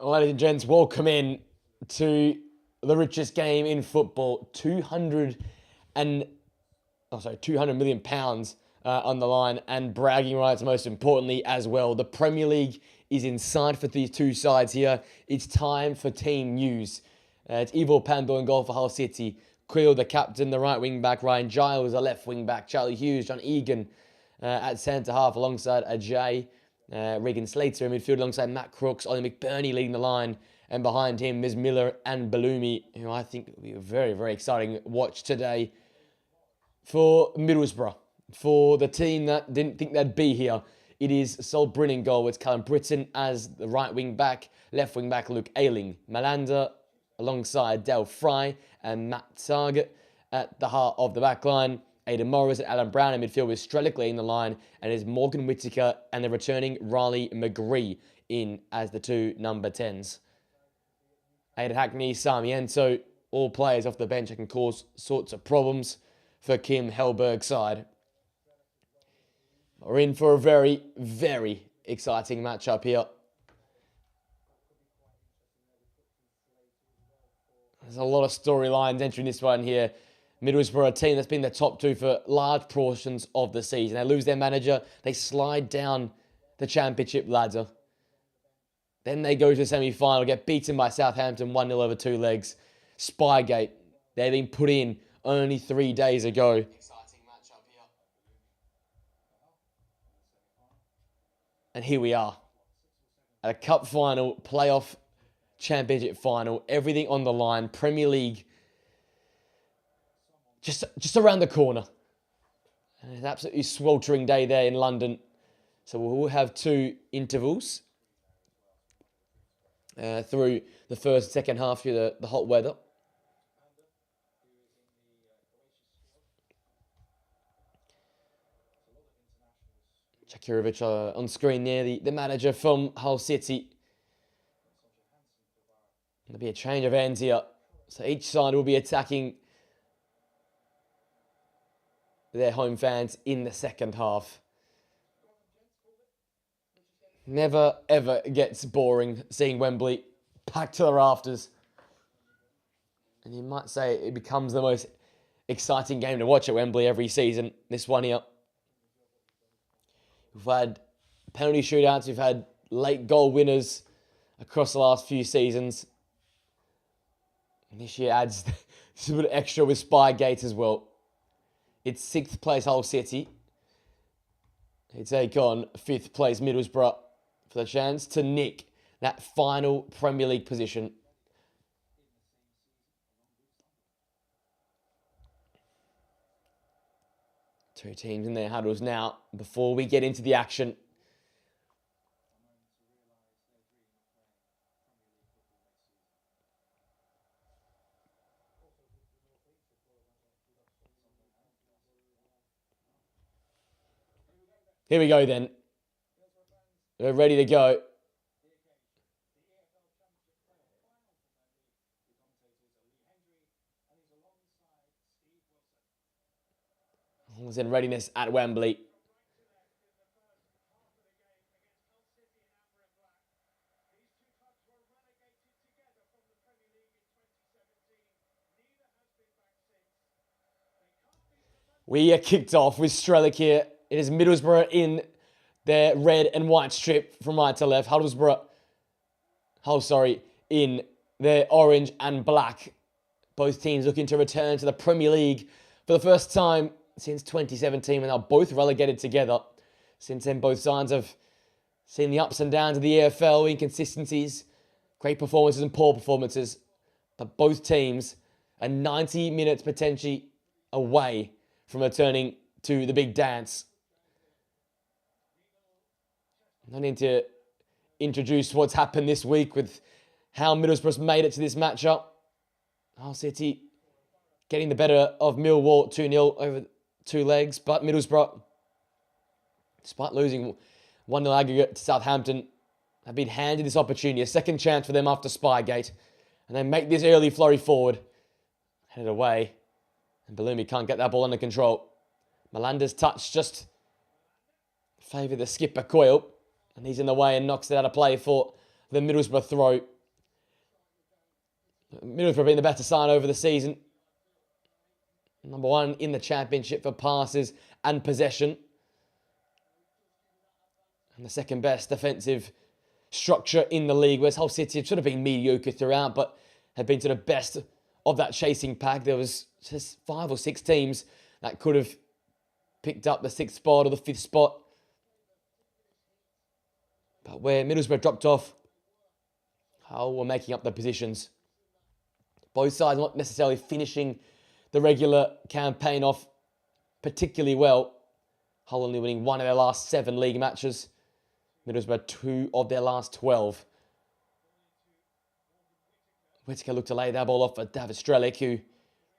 Ladies and gents, welcome in to the richest game in football. 200 million pounds on the line, and bragging rights most importantly as well. The Premier League is in sight for these two sides here. It's time for team news. It's Ivo Pandor in goal for Hull City. Quill, the captain, the right wing back. Ryan Giles, the left wing back. Charlie Hughes, John Egan at centre half alongside Ajay. Regan Slater in midfield alongside Matt Crooks. Ollie McBurney leading the line. And behind him, Ms. Miller and Bellumi, who I think will be a very, very exciting watch today for Middlesbrough. For the team that didn't think they'd be here, it is Sol Brynn in goal. It's Callum Britton as the right wing back. Left wing back, Luke Ayling. Malander alongside Del Fry and Matt Target at the heart of the back line. Aidan Morris and Alan Brown in midfield with Strelick leading the line. And is Morgan Whittaker and the returning Riley McGree in as the two number 10s. Aidan Hackney, Sarmiento, all players off the bench that can cause sorts of problems for Kim Hellberg's side. We're in for a very, very exciting matchup here. There's a lot of storylines entering this one here. Middlesbrough, a team that's been the top two for large portions of the season. They lose their manager. They slide down the championship ladder. Then they go to the semi-final, get beaten by Southampton 1-0 over two legs. Spygate, they've been put in only 3 days ago. Exciting matchup here. And here we are. At a cup final, playoff championship final, everything on the line. Premier League just around the corner. And it's an absolutely sweltering day there in London. So we'll have two intervals through the first and second half through the hot weather. Chakirovic on screen there, the manager from Hull City. There'll be a change of ends here. So each side will be attacking their home fans in the second half. Never, ever gets boring seeing Wembley packed to the rafters. And you might say it becomes the most exciting game to watch at Wembley every season. This one here. We've had penalty shootouts. We've had late goal winners across the last few seasons. And this year adds a bit extra with Spygate as well. It's 6th place Hull City. They take on 5th place Middlesbrough for the chance to nick that final Premier League position. Two teams in their huddles now before we get into the action. Here we go then. We're ready to go. All's in readiness at Wembley. We are kicked off with Strelick here. It is Middlesbrough in their red and white strip from right to left. Hull in their orange and black. Both teams looking to return to the Premier League for the first time since 2017, when they're both relegated together. Since then, both sides have seen the ups and downs of the EFL, inconsistencies, great performances and poor performances. But both teams are 90 minutes potentially away from returning to the big dance. I need to introduce what's happened this week with how Middlesbrough's made it to this matchup. Hull City getting the better of Millwall 2-0 over 2 legs. But Middlesbrough, despite losing 1-0 aggregate to Southampton, have been handed this opportunity. A second chance for them after Spygate. And they make this early flurry forward. Headed away. And Bellumi can't get that ball under control. Malander's touch just favoured the skipper Coyle. And he's in the way and knocks it out of play for the Middlesbrough throw. Middlesbrough being the better side over the season. Number 1 in the championship for passes and possession. And the second best defensive structure in the league, whereas Hull City have sort of been mediocre throughout, but have been to the best of that chasing pack. There was just 5 or 6 teams that could have picked up the 6th spot or the 5th spot. But where Middlesbrough dropped off, Hull were making up the positions. Both sides not necessarily finishing the regular campaign off particularly well. Hull only winning 1 of their last 7 league matches. Middlesbrough 2 of their last 12. Whittaker looked to lay that ball off for David Strelic, who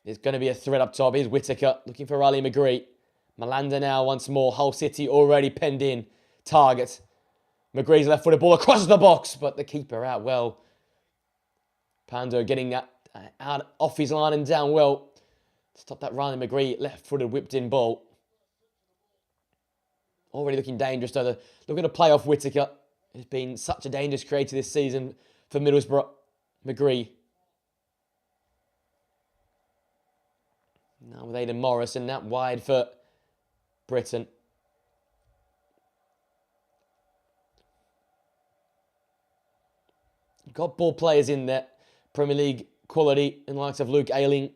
is going to be a threat up top. Here's Whittaker looking for Riley McGree. Malanda now once more. Hull City already penned in. Target. McGree's left-footed ball across the box, but the keeper out well. Pando getting that out off his line and down well. Stop that Riley McGree left-footed whipped-in ball. Already looking dangerous, though. Looking to play off Whittaker. It's been such a dangerous creator this season for Middlesbrough. McGree. Now with Aidan Morris and that wide for Britain. Got ball players in there. Premier League quality in the likes of Luke Ayling.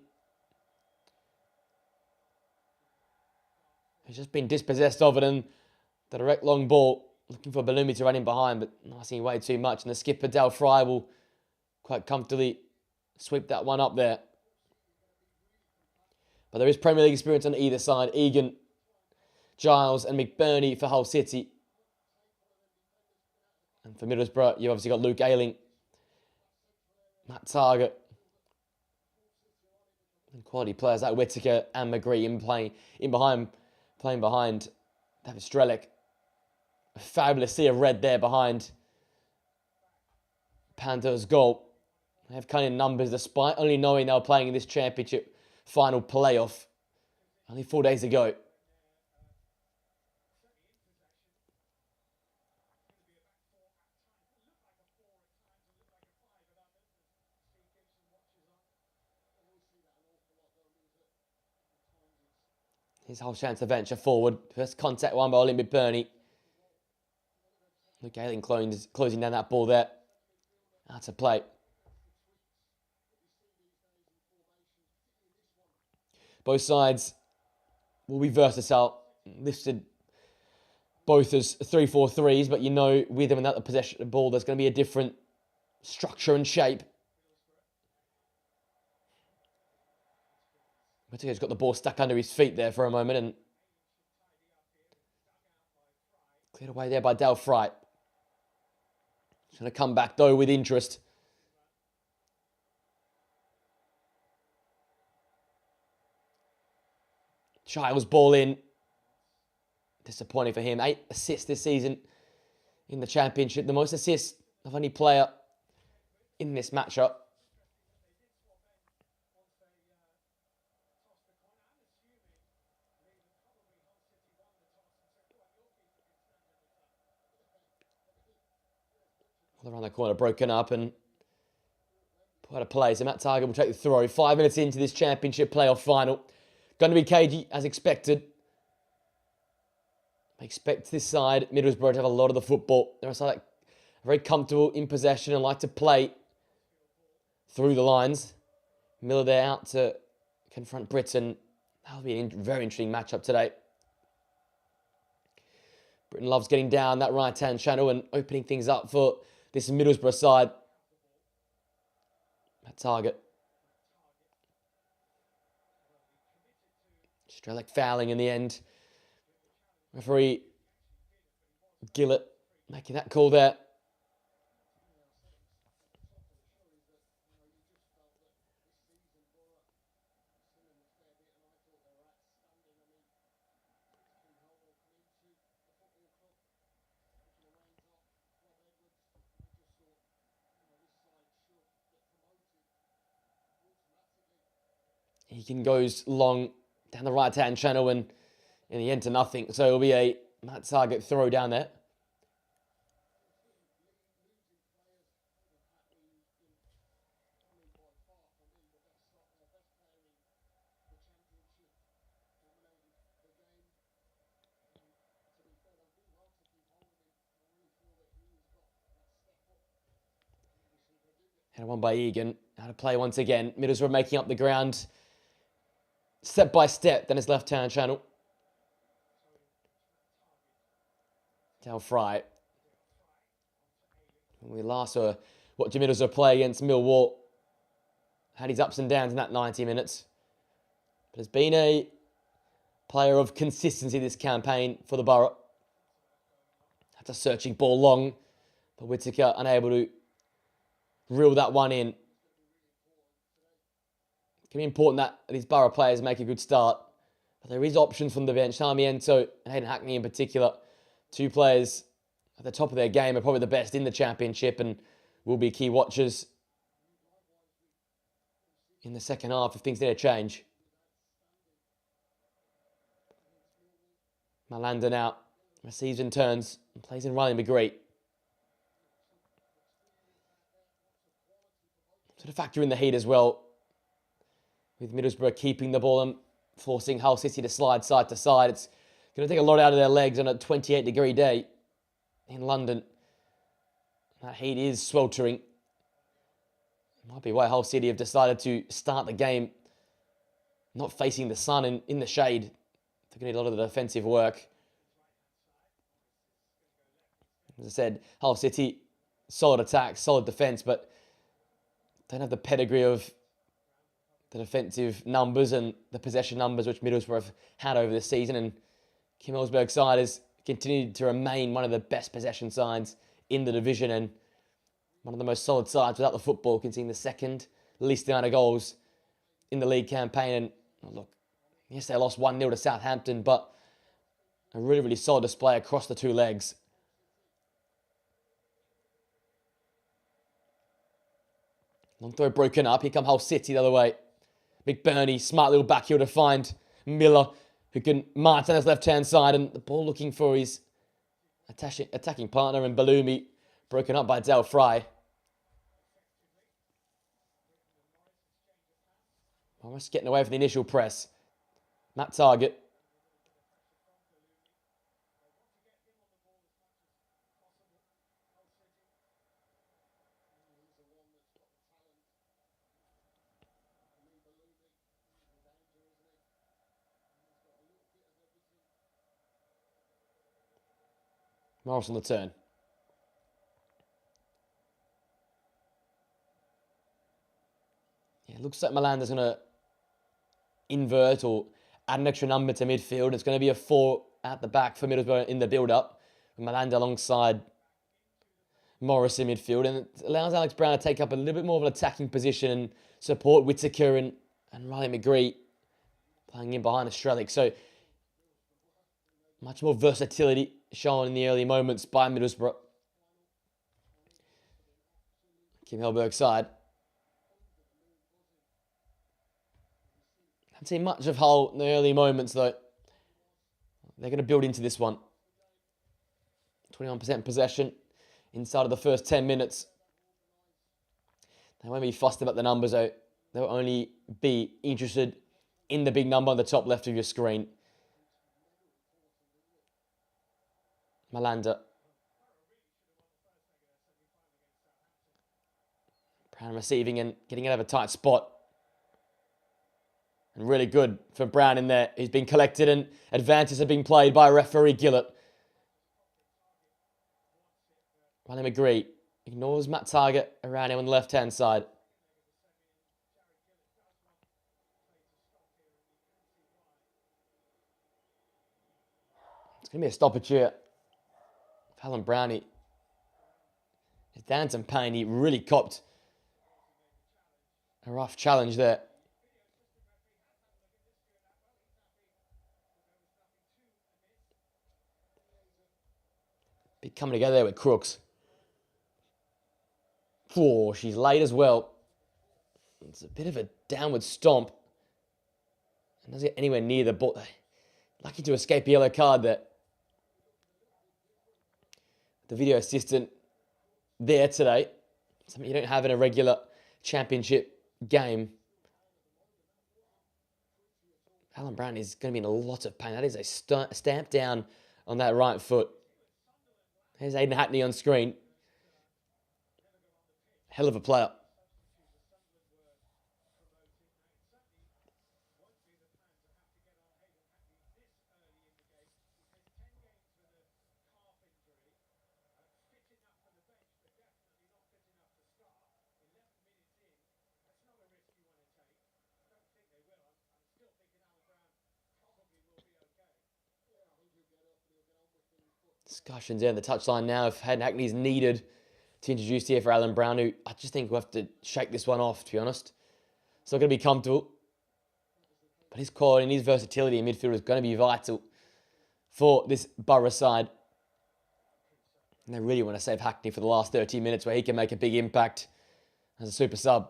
He's just been dispossessed of it, and the direct long ball. Looking for Balumi to run in behind, but asking way too much. And the skipper, Dale Fry, will quite comfortably sweep that one up there. But there is Premier League experience on either side. Egan, Giles and McBurney for Hull City. And for Middlesbrough, you've obviously got Luke Ayling, Matt Target, and quality players like Whittaker and McGree playing behind David Strelic. A fabulous sea of red there behind Pando's goal. They have kind of numbers despite only knowing they were playing in this championship final playoff only 4 days ago. His whole chance to venture forward. First contact one by Ollie McBurney. Luke Ayling closing down that ball there. Out of play. Both sides will be versatile. Listed both as 3-4-3s, but you know with and without the possession of the ball, there's going to be a different structure and shape. Whittaker's got the ball stuck under his feet there for a moment and cleared away there by Dale Fry. He's going to come back though with interest. Giles ball in. Disappointing for him. 8 assists this season in the championship. The most assists of any player in this matchup. Around the corner, broken up and put out of play. So Matt Target will take the throw. 5 minutes into this championship playoff final. Going to be cagey as expected. I expect this side, Middlesbrough, to have a lot of the football. They're a side that are very comfortable in possession and like to play through the lines. Miller there out to confront Britain. That'll be a very interesting matchup today. Britain loves getting down that right-hand channel and opening things up for this Middlesbrough side. At target. Strelic fouling in the end. Referee Gillett making that call there. Egan goes long down the right-hand channel and in the end to nothing. So it'll be a Matt Target throw down there. Had one by Egan. How to play once again. Middlesbrough making up the ground. Step by step. Then his left-hand channel. Del Fry. When we last saw watching Middlesbrough play against Millwall, had his ups and downs in that 90 minutes. But has been a player of consistency this campaign for the Borough. That's a searching ball long, but Whittaker unable to reel that one in. It can be important that these Borough players make a good start. But there is options from the bench. Sarmiento and Hayden Hackney in particular, two players at the top of their game, are probably the best in the Championship and will be key watchers in the second half if things need to change. Malanda now receives and turns and plays in Riley McGree. Sort of factor in the heat as well, with Middlesbrough keeping the ball and forcing Hull City to slide side to side. It's going to take a lot out of their legs on a 28-degree day in London. That heat is sweltering. It might be why Hull City have decided to start the game not facing the sun and in the shade. They're going to need a lot of the defensive work. As I said, Hull City, solid attack, solid defence, but don't have the pedigree of the defensive numbers and the possession numbers which Middlesbrough have had over the season. And Kim Ellsberg's side has continued to remain one of the best possession sides in the division and one of the most solid sides without the football, conceding the second least amount of goals in the league campaign. And look, yes, they lost 1-0 to Southampton, but a really, really solid display across the two legs. Long throw broken up. Here come Hull City the other way. McBurney, smart little back heel to find Miller, who can march on his left-hand side, and the ball looking for his attacking partner, and Balumi broken up by Del Fry. Almost getting away from the initial press. Matt Target. Morris on the turn. Yeah, it looks like Malanda's going to invert or add an extra number to midfield. It's going to be a 4 at the back for Middlesbrough in the build-up. Malanda alongside Morris in midfield. And it allows Alex Brown to take up a little bit more of an attacking position and support Whittaker and Riley McGree playing in behind Australic. So much more versatility shown in the early moments by Middlesbrough. Kim Hellberg's side. Haven't seen much of Hull in the early moments though. They're going to build into this one. 21% possession inside of the first 10 minutes. They won't be fussed about the numbers though. They'll only be interested in the big number on the top left of your screen. Malanda. Brown receiving and getting out of a tight spot. And really good for Brown in there. He's been collected and advances have been played by referee Gillett. Riley McGree ignores Matt Target around him on the left-hand side. It's going to be a stoppage here. Alan Brownie is down some pain. He really copped a rough challenge there. Big coming together there with Crooks. Oh, she's late as well. It's a bit of a downward stomp. And doesn't get anywhere near the ball. Lucky to escape a yellow card there. The video assistant there today. Something you don't have in a regular championship game. Alan Brown is going to be in a lot of pain. That is a stamp down on that right foot. There's Aidan Hackney on screen. Hell of a player. Discussions there in the touchline now if Hayden Hackney's needed to introduce here for Alan Brown, who I just think we'll have to shake this one off, to be honest. It's not going to be comfortable. But his quality and his versatility in midfield is going to be vital for this Borough side. And they really want to save Hackney for the last 30 minutes where he can make a big impact as a super sub.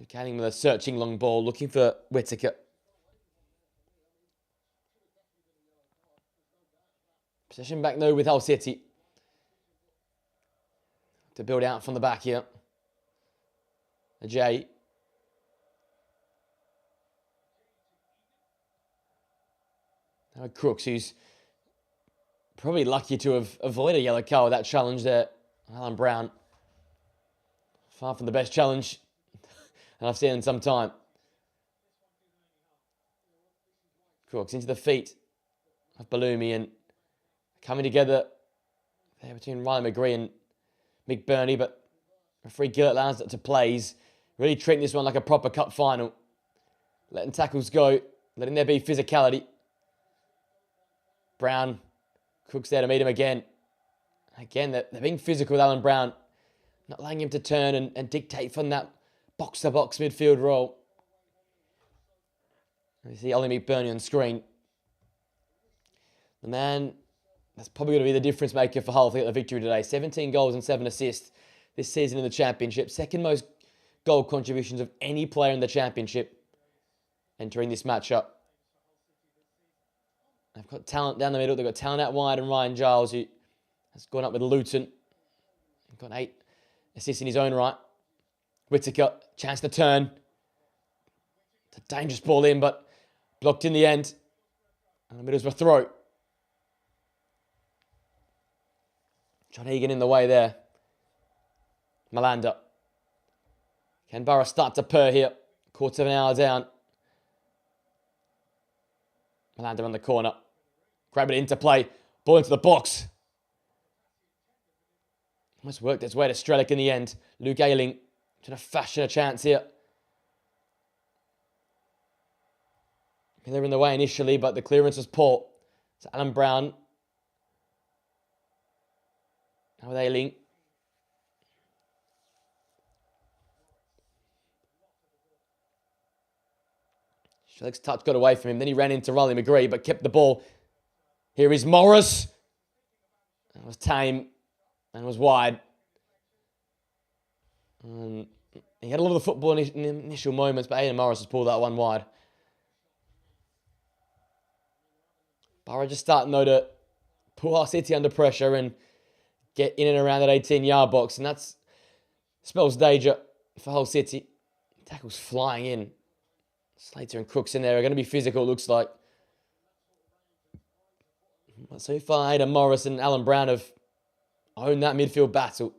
Canning with a searching long ball, looking for Whittaker. Possession back though with Hull City. To build out from the back here. Ajay. Now Crooks, who's probably lucky to have avoided a yellow card with that challenge there. Alan Brown. Far from the best challenge I've seen in some time. Crooks into the feet of Balumi and coming together there between Riley McGree and Mick Burney, but referee Gillett allows it to plays. Really treating this one like a proper cup final. Letting tackles go, letting there be physicality. Brown, Crooks there to meet him again. Again, they're being physical with Alan Brown, not allowing him to turn and dictate from that box-to-box midfield role. You see Ollie McBurney on screen. The man that's probably going to be the difference maker for Hull to get the victory today. 17 goals and 7 assists this season in the Championship. Second most goal contributions of any player in the Championship entering this matchup. They've got talent down the middle. They've got talent out wide, and Ryan Giles, who has gone up with Luton. He's got 8 assists in his own right. Whittaker, chance to turn. It's a dangerous ball in, but blocked in the end. And the Middlesbrough throw. John Egan in the way there. Malander. Can Borough start to purr here? Quarter of an hour down. Malander on the corner. Grab it into play. Ball into the box. Almost worked its way to Strelick in the end. Luke Ayling trying to fashion a chance here. They were in the way initially, but the clearance was poor. It's Alan Brown. Now with Ayling. Strelick's touch got away from him. Then he ran into Riley McGree, but kept the ball. Here is Morris. That was tame and was wide. He had a lot of the football in the initial moments, but Aidan Morris has pulled that one wide. Borough just starting though to put Hull City under pressure and get in and around that 18-yard box, and that spells danger for Hull City. Tackles flying in. Slater and Crooks in there are going to be physical, it looks like. But so far, Aidan Morris and Alan Brown have owned that midfield battle.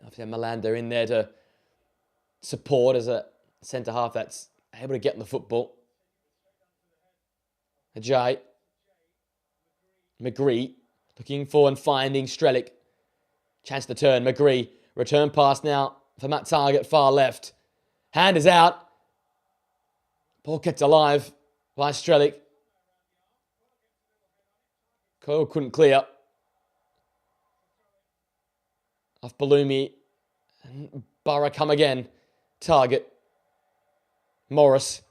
Obviously, Malander in there to support as a centre-half that's able to get in the football. Ajay. McGree looking for and finding Strelick. Chance to turn. McGree. Return pass now for Matt Targett, far left. Hand is out. Ball kept alive by Strelick. Coyle couldn't clear. Off Balumi. And Borough come again. Targett. Morris.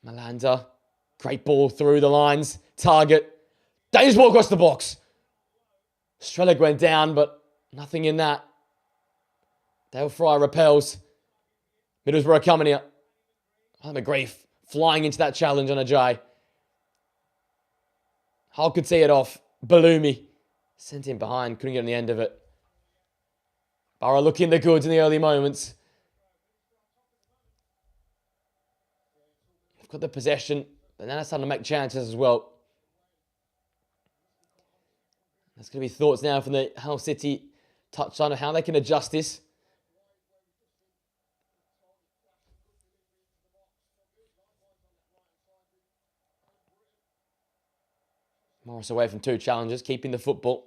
Malander. Great ball through the lines. Targett. Dangerous ball across the box. Strelick went down, but nothing in that. Dale Fry repels. Middlesbrough coming here. McGree flying into that challenge on Ajay. Hull could see it off. Balumi sent him behind. Couldn't get on the end of it. Borough looking the goods in the early moments. They've got the possession. But now it's time to make chances as well. There's going to be thoughts now from the Hull City touchline of how they can adjust this. Morris away from 2 challenges, keeping the football.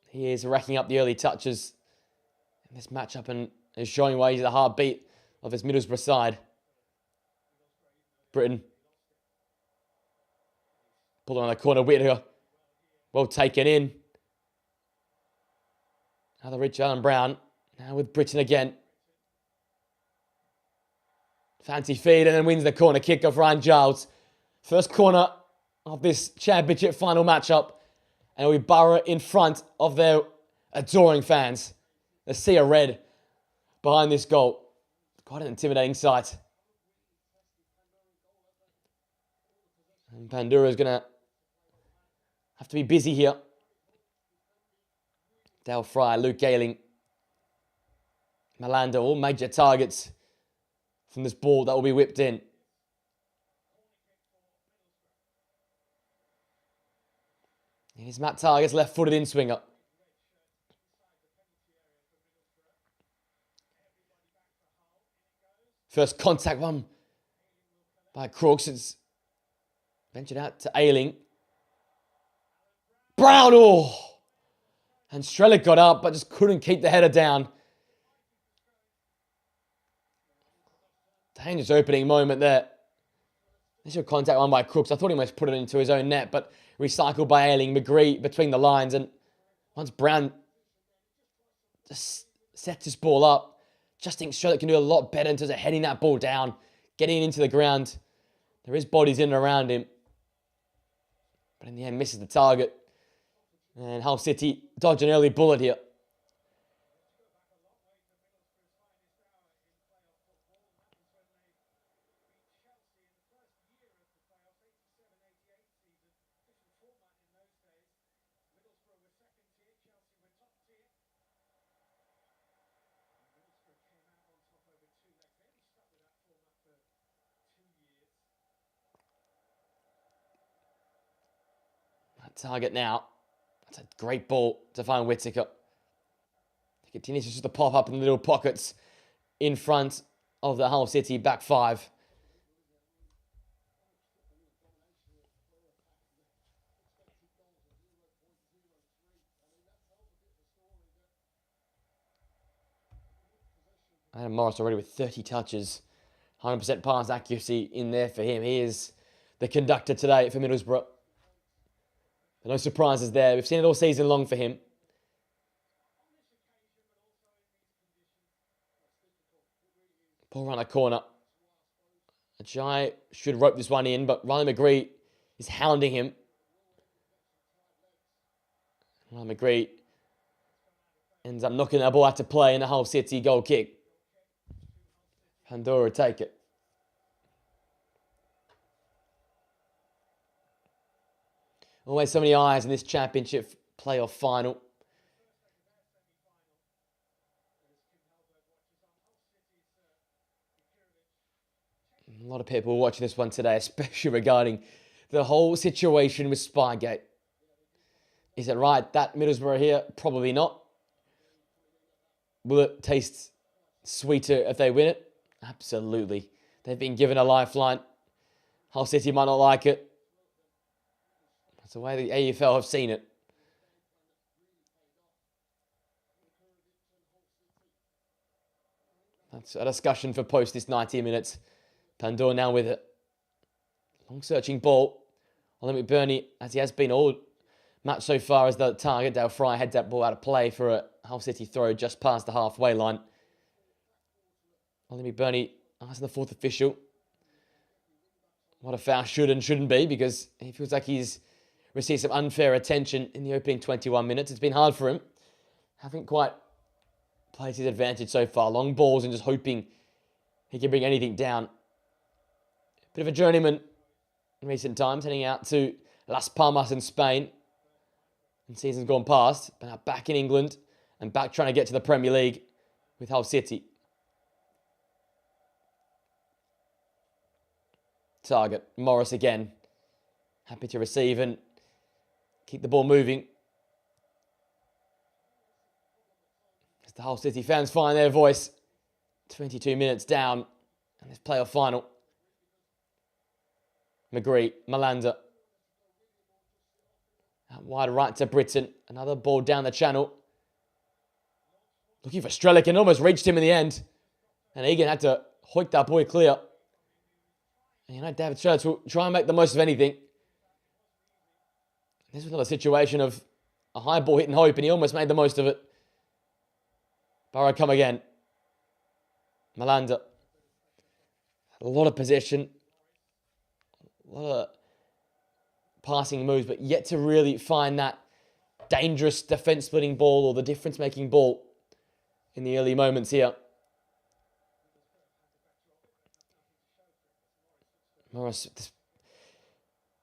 He is racking up the early touches in this matchup and is showing why he's the heartbeat of his Middlesbrough side. Britain. Pulled on the corner, Whittaker. Well taken in. Another Richard Brown. Now with Britain again. Fancy feed and then wins the corner kick off Ryan Giles. First corner of this championship final matchup. And we Borough in front of their adoring fans. The sea of red behind this goal. Quite an intimidating sight. And Pandura's going to have to be busy here. Dale Fry, Luke Gayling, Malanda, all major targets from this ball that will be whipped in. Here's Matt Target's left-footed in-swinger. First contact one by Crooks. It's ventured out to Ayling. Brown, oh! And Strelic got up, but just couldn't keep the header down. Dangerous opening moment there. Initial contact one by Crooks. I thought he almost put it into his own net, but recycled by Ayling. McGree between the lines. And once Brown just sets this ball up, just think Strelic can do a lot better in terms of heading that ball down, getting it into the ground. There is bodies in and around him. But in the end, misses the target. And Hull City dodge an early bullet here. That target now. That's a great ball to find Whittaker. He continues just to pop up in the little pockets in front of the Hull City back 5. Adam Morris already with 30 touches. 100% pass accuracy in there for him. He is the conductor today for Middlesbrough. No surprises there. We've seen it all season long for him. Ball around the corner. Ajay should rope this one in, but Ryan McGree is hounding him. Ryan McGree ends up knocking that ball out to play in the Hull City goal kick. Pandora take it. Always so many eyes in this championship playoff final. A lot of people watching this one today, especially regarding the whole situation with Spygate. Is it right that Middlesbrough here? Probably not. Will it taste sweeter if they win it? Absolutely. They've been given a lifeline. Hull City might not like it. That's the way the AFL have seen it. That's a discussion for post this 90 minutes. Pandora now with it. Long searching ball. Olympic Burney, as he has been all match so far, as the target. Dale Fry heads that ball out of play for a Hull City throw just past the halfway line. Olympic Burney asking the fourth official what a foul should and shouldn't be, because he feels like he's received some unfair attention in the opening 21 minutes. It's been hard for him. Haven't quite played his advantage so far. Long balls and just hoping he can bring anything down. Bit of a journeyman in recent times, heading out to Las Palmas in Spain. And season's gone past, but now back in England and back trying to get to the Premier League with Hull City. Target, Morris again. Happy to receive and keep the ball moving. As the Hull City fans find their voice. 22 minutes down in this playoff final. McGree, Malanda. Out wide right to Britain. Another ball down the channel. Looking for Strelic and almost reached him in the end. And Egan had to hoik that boy clear. And David Strelic will try and make the most of anything. This was another situation of a high ball hitting Hope, and he almost made the most of it. Borough come again. Malanda. A lot of possession. A lot of passing moves, but yet to really find that dangerous defence-splitting ball or the difference-making ball in the early moments here. Morris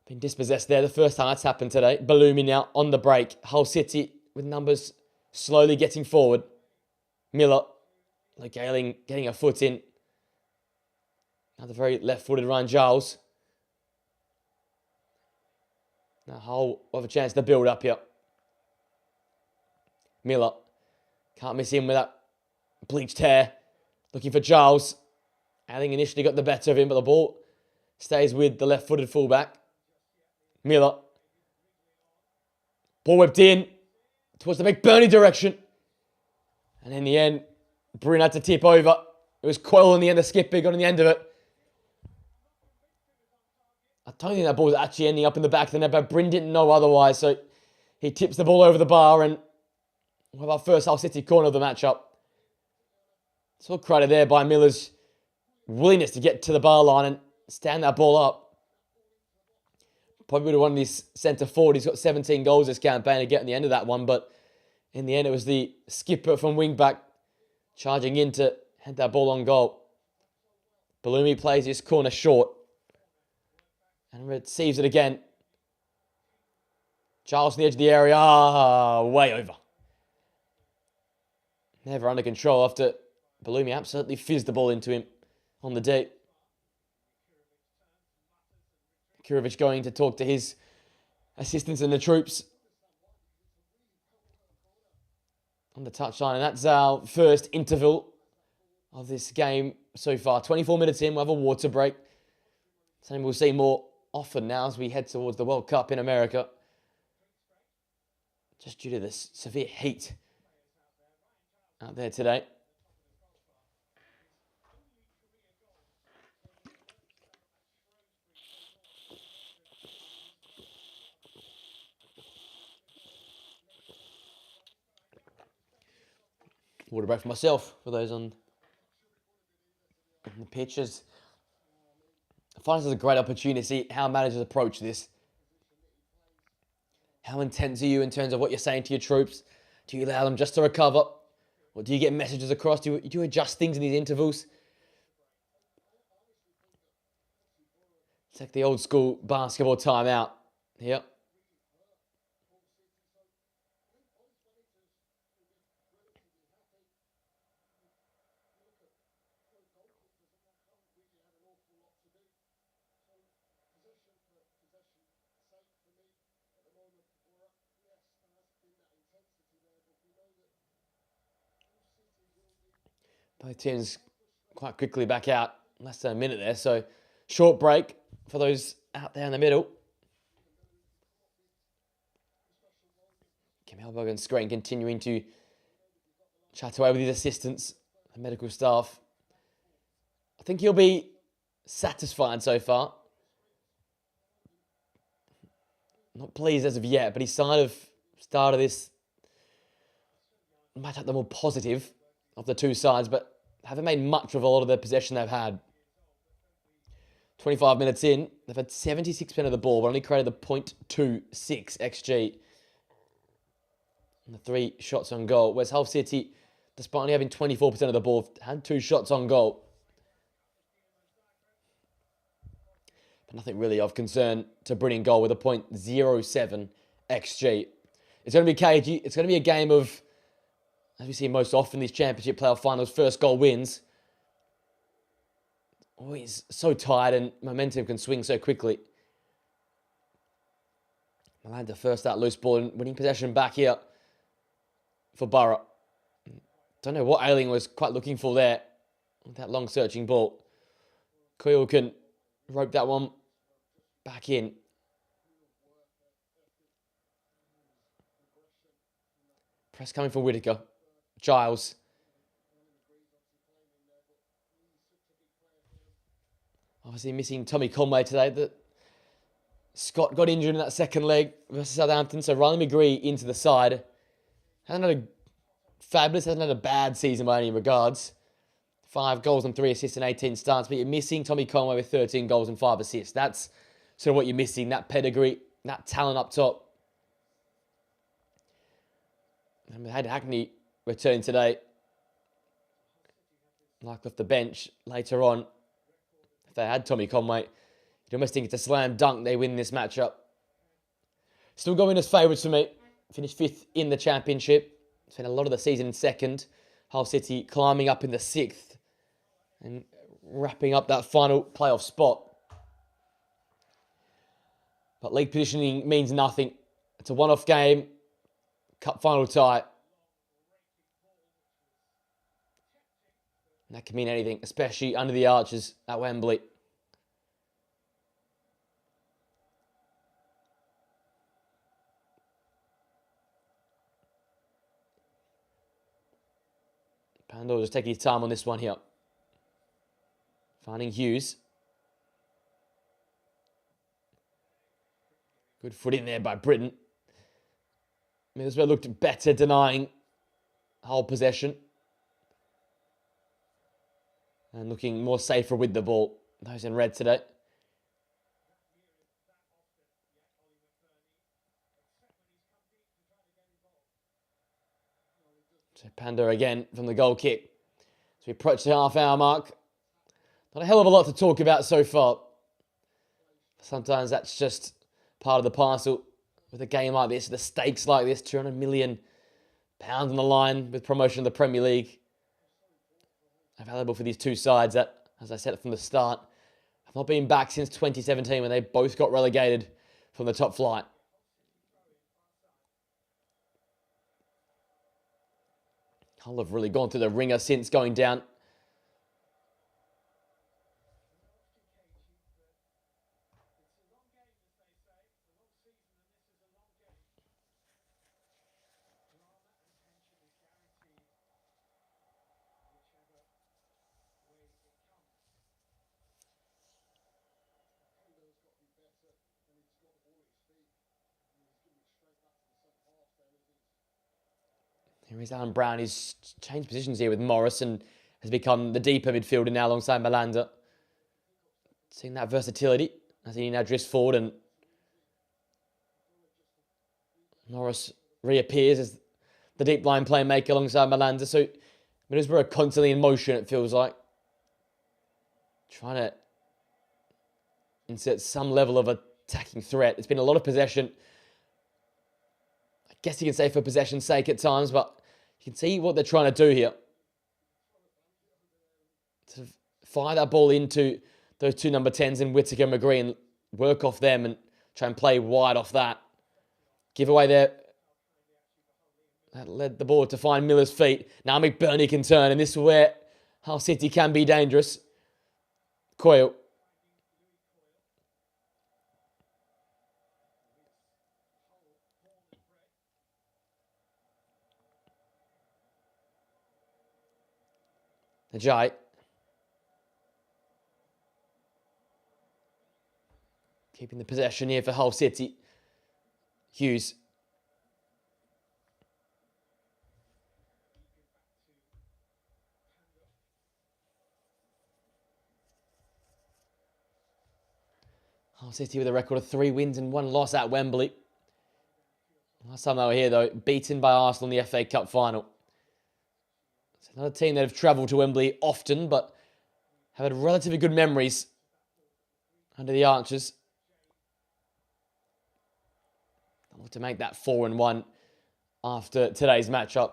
been dispossessed there. The first time that's happened today. Ballumi now on the break. Hull City with numbers slowly getting forward. Miller, like Ayling getting a foot in. Another very left-footed Ryan Giles. Now Hull will have a chance to build up here. Miller can't miss him with that bleached hair. Looking for Giles. Ayling initially got the better of him, but the ball stays with the left-footed fullback. Miller. Ball whipped in towards the McBurney direction. And in the end, Bryn had to tip over. It was Coyle in the end, the skipper got on the end of it. I don't think that ball was actually ending up in the back of the net, but Bryn didn't know otherwise. So he tips the ball over the bar, and we'll have our first Hull City corner of the matchup. It's all credit there by Miller's willingness to get to the bar line and stand that ball up. Probably would have won this centre forward. He's got 17 goals this campaign to get in the end of that one, but in the end it was the skipper from wing back charging in to head that ball on goal. Ballumi plays his corner short and receives it again. Charles on the edge of the area. Way over. Never under control after Ballumi absolutely fizzed the ball into him on the day. Kurovic going to talk to his assistants and the troops on the touchline. And that's our first interval of this game so far. 24 minutes in, we'll have a water break. Something we'll see more often now as we head towards the World Cup in America. Just due to the severe heat out there today. Water break for myself, for those on the pitches. I find this is a great opportunity to see how managers approach this. How intense are you in terms of what you're saying to your troops? Do you allow them just to recover? Or do you get messages across? Do you adjust things in these intervals? It's like the old school basketball timeout here. Both teams quite quickly back out. Less than a minute there. So short break for those out there in the middle. Kim Helberg and Screen continuing to chat away with his assistants and medical staff. I think he'll be satisfied so far. Not pleased as of yet, but he's kind of started this match up the more positive of the two sides, but haven't made much of a lot of the possession they've had. 25 minutes in, they've had 76% of the ball, but only created the 0.26 XG. And the 3 shots on goal. Whereas Hull City, despite only having 24% of the ball, had 2 shots on goal. But nothing really of concern to bring in goal with a 0.07 XG. It's going to be cagey. It's going to be a game of, as we see most often, these championship playoff finals, first goal wins. Always so tight and momentum can swing so quickly. Malanda first that loose ball and winning possession back here for Borough. Don't know what Ayling was quite looking for there with that long searching ball. Coyle can rope that one back in. Press coming from Whittaker. Giles. Obviously missing Tommy Conway today. Scott got injured in that second leg versus Southampton, so Riley McGree into the side. Hasn't had a fabulous, hasn't had a bad season by any regards. 5 goals and 3 assists in 18 starts, but you're missing Tommy Conway with 13 goals and 5 assists. That's sort of what you're missing, that pedigree, that talent up top. And we had Hackney return today. Like off the bench later on. If they had Tommy Conway, you'd almost think it's a slam dunk they win this matchup. Still going as favourites for me. Finished 5th in the championship. Spent a lot of the season in 2nd. Hull City climbing up in the 6th. And wrapping up that final playoff spot. But league positioning means nothing. It's a one-off game. Cup final tie. And that can mean anything, especially under the Archers at Wembley. Pandor just taking his time on this one here. Finding Hughes. Good foot in there by Britton. Middlesbrough looked better denying Hull possession. And looking more safer with the ball. Those in red today. So Pandor again from the goal kick. As we approach the half-hour mark. Not a hell of a lot to talk about so far. Sometimes that's just part of the parcel with a game like this, the stakes like this, £200 million on the line with promotion of the Premier League. Available for these two sides that, as I said from the start, have not been back since 2017 when they both got relegated from the top flight. Hull have really gone through the ringer since going down. Here is Alan Brown. He's changed positions here with Morris and has become the deeper midfielder now alongside Malanda. Seeing that versatility as he now drifts forward and Morris reappears as the deep line playmaker alongside Malanda. So Middlesbrough are constantly in motion, it feels like. Trying to insert some level of attacking threat. It's been a lot of possession. I guess you can say for possession's sake at times, but you can see what they're trying to do here. To fire that ball into those two number 10s in Whittaker and McGree and work off them and try and play wide off that. Give away there. That led the ball to find Miller's feet. Now McBurney can turn, and this is where Hull City can be dangerous. Coyle. Ajay. Keeping the possession here for Hull City. Hughes. Hull City with a record of 3 wins and 1 loss at Wembley. Last time they were here, though, beaten by Arsenal in the FA Cup final. It's another team that have travelled to Wembley often, but have had relatively good memories under the Archers. They'll look to make that 4-1 after today's matchup.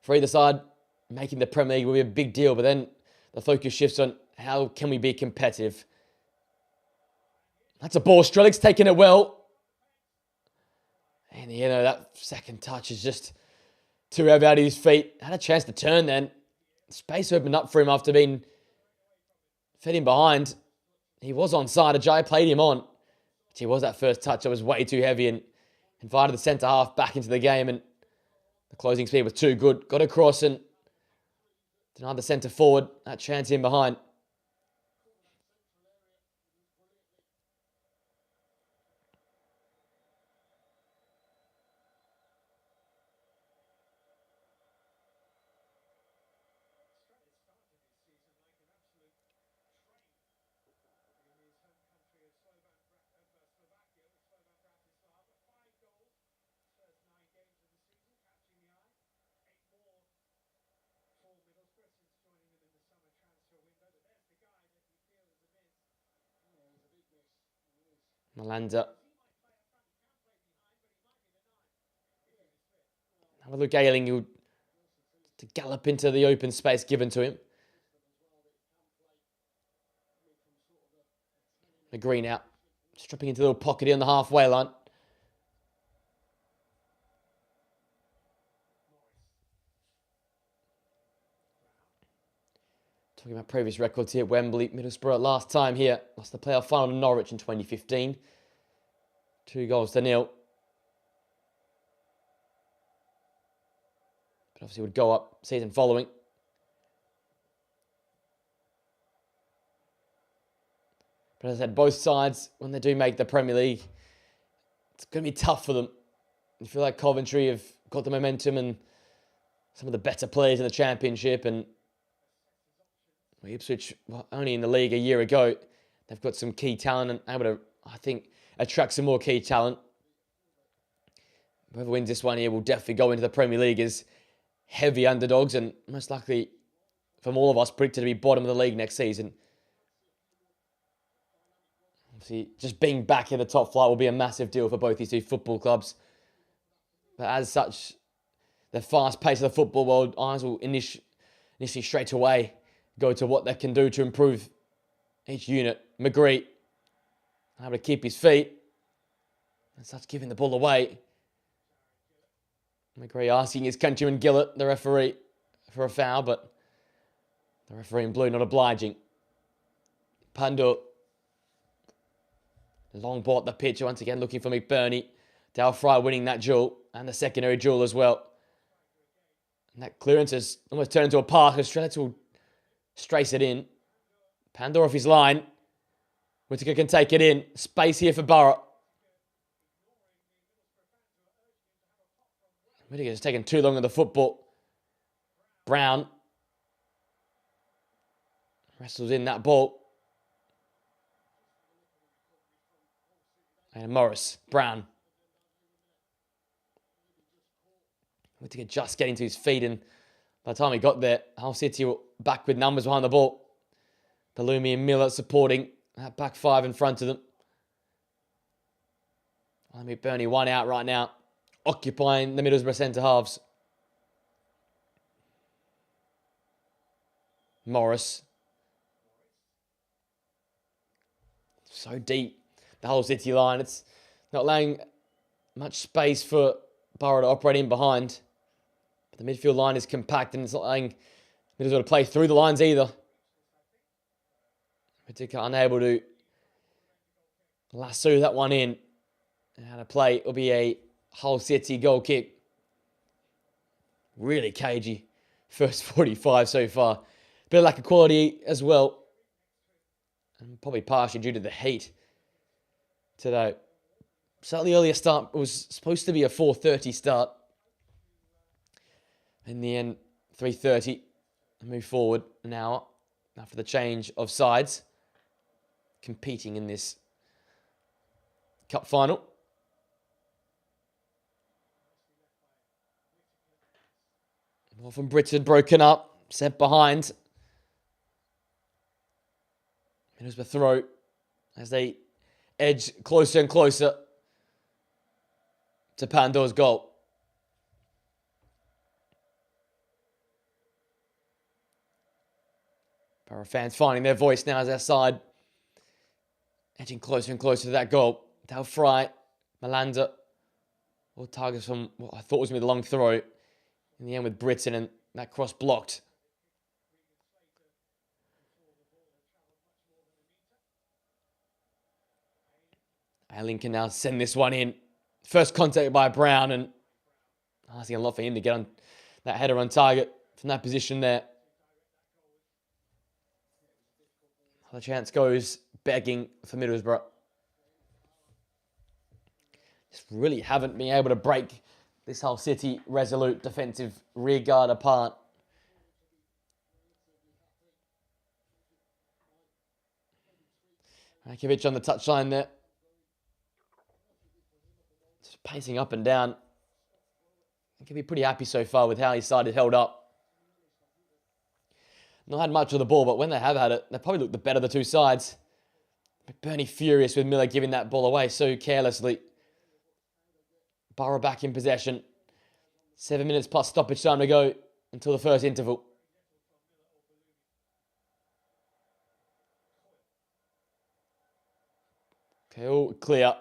For either side, making the Premier League will be a big deal, but then the focus shifts on how can we be competitive. That's a ball. Strelic's taking it well. And, you know, that second touch is just too out of his feet. Had a chance to turn then. Space opened up for him after being fed in behind. He was onside. Ajay played him on. Gee, was that first touch? It was way too heavy and Invited the centre-half back into the game, and the closing speed was too good. Got across and denied the centre-forward. That chance in behind. Malanda. Now Luke Ayling, who to gallop into the open space given to him. McGree now, stripping into the little pocket on the halfway line. Talking about previous records here at Wembley, Middlesbrough last time here lost the playoff final to Norwich in 2015. 2-0. But obviously would go up season following. But as I said, both sides, when they do make the Premier League, it's going to be tough for them. You feel like Coventry have got the momentum and some of the better players in the Championship, and Ipswich, well, only in the league a year ago, they've got some key talent and able to, I think, attract some more key talent. Whoever wins this one here will definitely go into the Premier League as heavy underdogs, and most likely, from all of us, predicted to be bottom of the league next season. Obviously, just being back in the top flight will be a massive deal for both these two football clubs. But as such, the fast pace of the football world, eyes will initially straight away go to what they can do to improve each unit. McGree able to keep his feet and starts giving the ball away. McGree asking his countryman Gillett, the referee, for a foul, but the referee in blue not obliging. Pandur, long ball at the pitch, once again looking for McBurney. Dale Fry winning that duel, and the secondary duel as well. And that clearance has almost turned into a pass, as Strelitz will strace it in. Pandur off his line. Whittaker can take it in. Space here for Borough. Whittaker's taken too long on the football. Brown wrestles in that ball. And Morris. Brown. Whittaker just getting to his feet, and by the time he got there, Hull City were back with numbers behind the ball. Palumi and Miller supporting that back five in front of them. Bernie one out right now, occupying the Middlesbrough centre halves. Morris. So deep, the Hull City line. It's not allowing much space for Borough to operate in behind. But the midfield line is compact, and it's not allowing Middlesbrough to play through the lines either. Whittaker unable to lasso that one in. And how to play, it'll be a Hull City goal kick. Really cagey. First 45 so far. Bit of lack of quality as well. And probably partially due to the heat today. Slightly earlier start. It was supposed to be a 4:30 start. In the end, 3:30. Move forward an hour after the change of sides. Competing in this cup final. Ball from Britain broken up. Set behind. Middlesbrough throw as they edge closer and closer to Pandor's goal. Borough fans finding their voice now as their side edging closer and closer to that goal. Dale Fry, Malanda, all targets from what I thought was going to be the long throw. In the end with Britain, and that cross blocked. Ayling can now send this one in. First contact by Brown, and asking a lot for him to get on that header on target from that position there. The chance goes begging for Middlesbrough. Just really haven't been able to break this Hull City resolute defensive rear guard apart. Rakovic on the touchline there. Just pacing up and down. He can be pretty happy so far with how his side is held up. Not had much of the ball, but when they have had it, they probably look the better of the two sides. McBurney furious with Miller giving that ball away so carelessly. Borough back in possession. 7 minutes plus stoppage time to go until the first interval. Okay, all clear.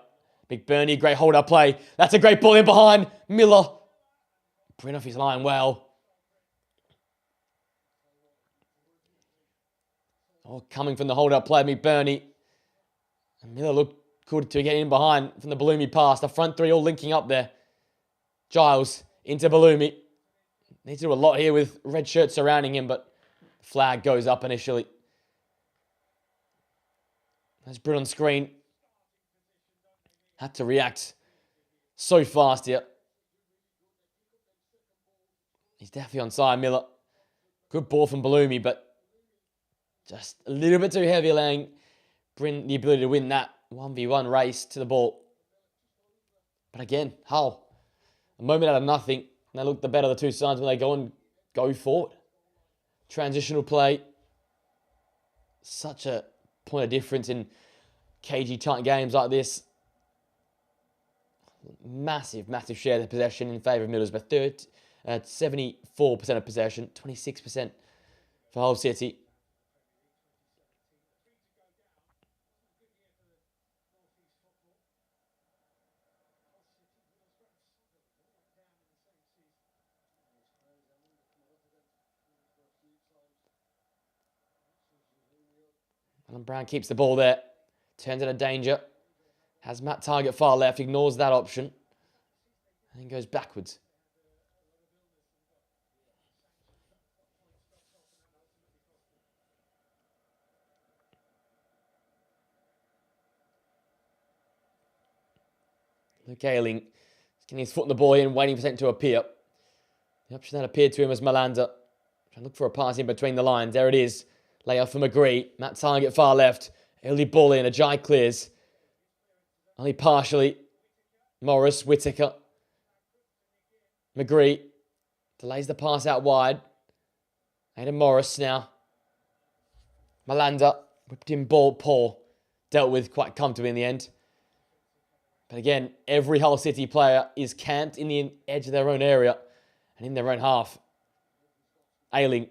McBurney, great hold-up play. That's a great ball in behind. Miller. Bring off his line well. Oh, coming from the hold-up play, McBurney. And Miller looked good to get in behind from the Bellumi pass. The front three all linking up there. Giles into Bellumi. Needs to do a lot here with red shirts surrounding him, but flag goes up initially. That's Britt on screen. Had to react so fast here. He's definitely onside, Miller. Good ball from Bellumi, but just a little bit too heavy, allowing Bryn the ability to win that 1v1 race to the ball. But again, Hull, a moment out of nothing. And they look the better of the two sides when they go forward. Transitional play. Such a point of difference in cagey tight games like this. Massive, massive share of the possession in favour of Middlesbrough. 74% of possession, 26% for Hull City. And Brown keeps the ball there. Turns into danger. Has Matt target far left. Ignores that option. And then goes backwards. Luke Ayling getting his foot on the ball here and waiting for something to appear. The option that appeared to him was Malanda. Trying to look for a pass in between the lines. There it is. Layoff for McGree. Matt target far left. Early ball in. Ajay clears. Only partially. Morris, Whittaker. McGree delays the pass out wide. Aidan Morris now. Malanda whipped in ball. Paul dealt with quite comfortably in the end. But again, every Hull City player is camped in the edge of their own area and in their own half. Ayling.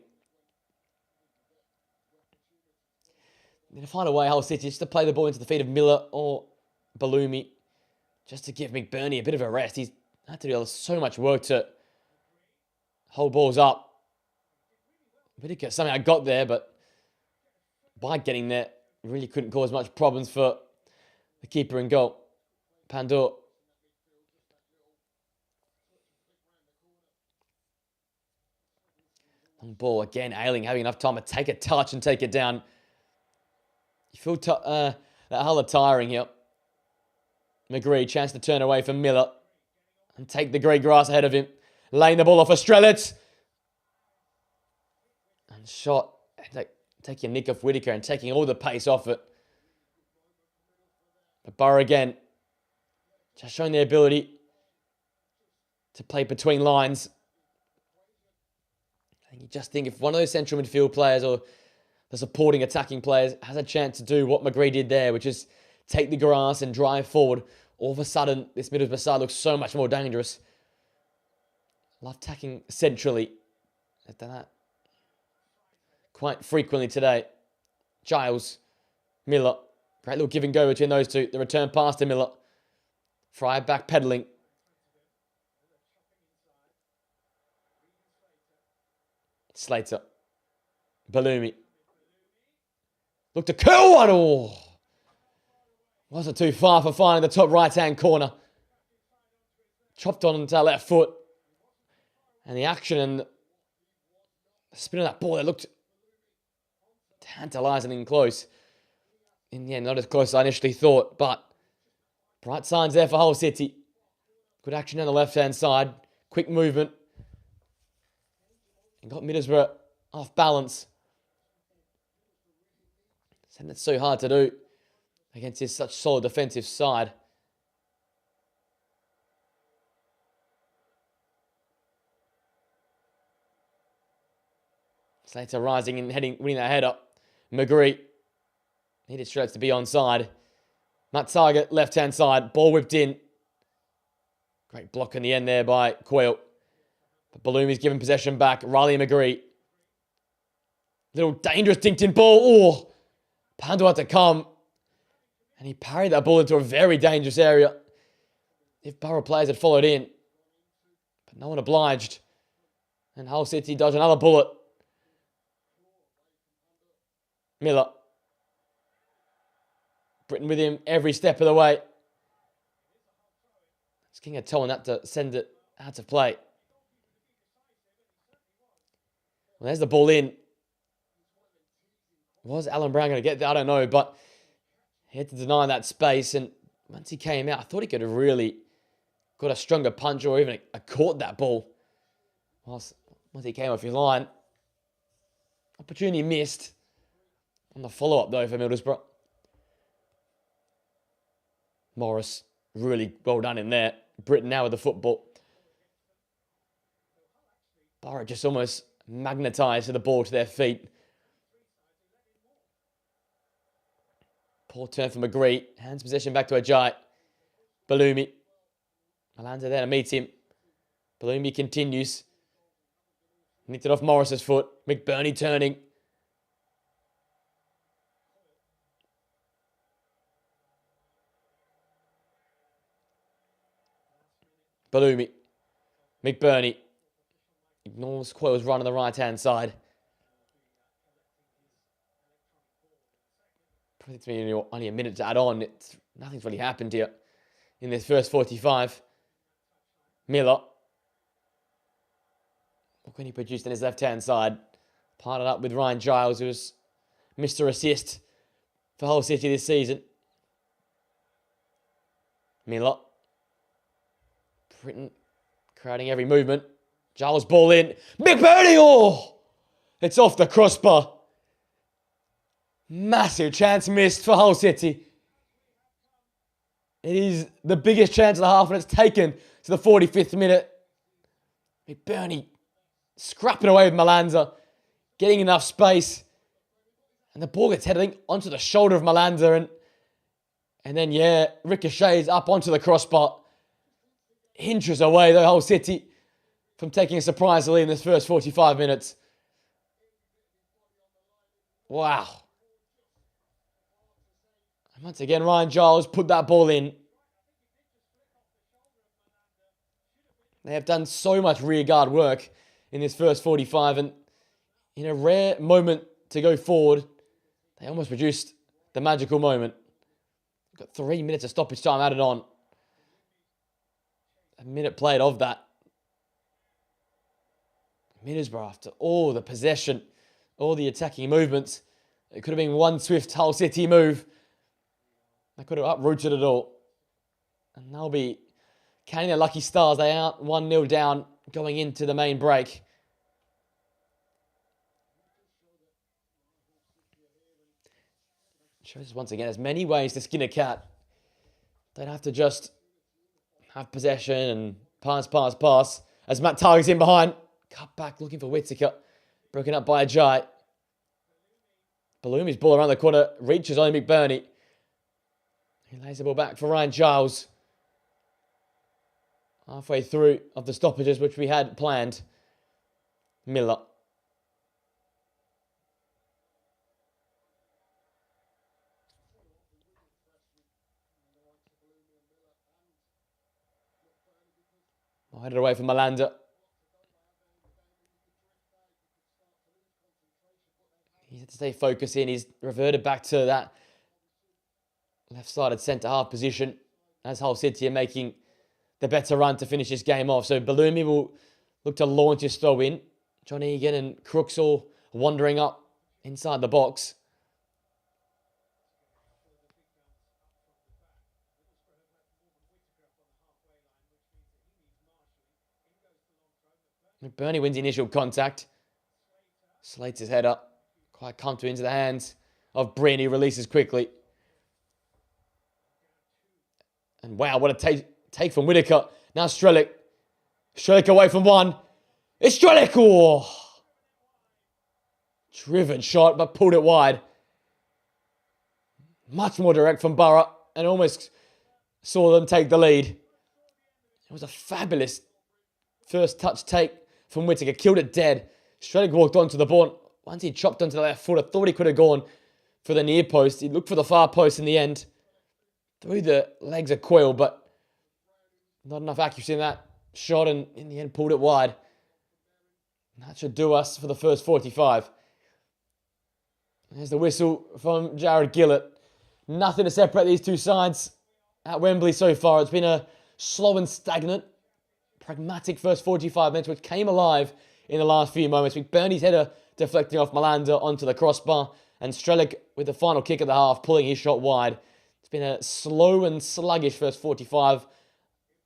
To find a way, Hull City, just to play the ball into the feet of Miller or Bellumi, just to give McBurney a bit of a rest. He's had to do so much work to hold balls up. Whittaker somehow got there, but by getting there, really couldn't cause much problems for the keeper in goal. Pandor. Long ball again. Ayling having enough time to take a touch and take it down. You feel that Hull are tiring here. McGree, chance to turn away from Miller and take the green grass ahead of him. Laying the ball off for Strelitz. And shot. Taking a nick off Whittaker and taking all the pace off it. But Borough again. Just showing their ability to play between lines. And you just think if one of those central midfield players or the supporting attacking players has a chance to do what McGree did there, which is take the grass and drive forward, all of a sudden this Middlesbrough side looks so much more dangerous. Love attacking centrally. They've done that quite frequently today. Giles, Miller. Great little give and go between those two. The return pass to Miller. Fry back pedaling. Slater. Bellumi. Look to curl one. Oh. Wasn't too far for finding the top right-hand corner. chopped on to our left foot. And the action and the spin of that ball that looked tantalising and close. In the end, not as close as I initially thought, but bright signs there for Hull City. Good action on the left-hand side. Quick movement. And got Middlesbrough off balance. And that's so hard to do against this such solid defensive side. Slater rising and winning that header. McGree needed straight to be onside. Matt Target, left-hand side. Ball whipped in. Great block in the end there by Quayle. But Balloumi's given possession back. Riley McGree. Little dangerous dinked in ball. Oh! Pando had to come. And he parried that ball into a very dangerous area. If Borough players had followed in. But no one obliged. And Hull City dodged another bullet. Miller. Britain with him every step of the way. It's King of toe on that to send it out of play. Well, there's the ball in. Was Alan Brown going to get there? I don't know, but he had to deny that space. And once he came out, I thought he could have really got a stronger punch or even caught that ball. Once he came off his line. Opportunity missed. On the follow-up, though, for Middlesbrough. Morris, really well done in there. Britain now with the football. Borough just almost magnetised to the ball to their feet. Poor turn for McGree. Hands possession back to Ajay. Balloumi. Malanda there to meet him. Balloumi continues. Nicked it off Morris's foot. McBurney turning. Balloumi. McBurney. Ignores Quayle's run on the right-hand side. Probably only a minute to add on. Nothing's really happened here in this first 45. Miller. What can he produce on his left-hand side? Partnered up with Ryan Giles, who's Mr. Assist for Hull City this season. Miller. Britain crowding every movement. Giles ball in. McBurney! Oh! It's off the crossbar. Massive chance missed for Hull City. It is the biggest chance of the half, and it's taken to the 45th minute. McBurney scrapping away with Malanda, getting enough space. And the ball gets heading onto the shoulder of Malanda. And then, yeah, ricochets up onto the crossbar. Inches away, the Hull City, from taking a surprise lead in this first 45 minutes. Wow. And once again, Ryan Giles put that ball in. They have done so much rearguard work in this first 45, and in a rare moment to go forward, they almost produced the magical moment. Got 3 minutes of stoppage time added on. A minute played of that. Middlesbrough, after all the possession, all the attacking movements, it could have been one swift Hull City move. They could have uprooted it all. And they'll be counting their lucky stars. They are 1-0 down going into the main break. Shows us once again, there's many ways to skin a cat. Don't have to just have possession and pass. As Matt Target's in behind. Cut back, looking for Whittaker. Broken up by Ajay. Balloumi's ball around the corner. Reaches only McBurney. He lays the ball back for Ryan Giles. Halfway through of the stoppages, which we had planned. Miller. Headed away from Malanda. He had to stay focused in. He's reverted back to that left-sided centre-half position as Hull City are making the better run to finish this game off. So Balloumi will look to launch his throw in. John Egan and Crooks all wandering up inside the box. Bernie wins the initial contact. Slates his head up. Quite comfortably into the hands of Breen. He releases quickly. And wow, what a take from Whittaker. Now Strelic. Strelic away from one. It's Strelic! Oh. Driven shot, but pulled it wide. Much more direct from Borough. And almost saw them take the lead. It was a fabulous first touch take from Whittaker. Killed it dead. Strelic walked onto the ball. Once he chopped onto the left foot, I thought he could have gone for the near post. He looked for the far post in the end. Through the legs of Coyle, but not enough accuracy in that shot, and in the end pulled it wide. And that should do us for the first 45. There's the whistle from Jared Gillett. Nothing to separate these two sides at Wembley so far. It's been a slow and stagnant, pragmatic first 45 minutes, which came alive in the last few moments. McBurney's header deflecting off Malander onto the crossbar, and Strelic with the final kick at the half, pulling his shot wide. It's been a slow and sluggish first 45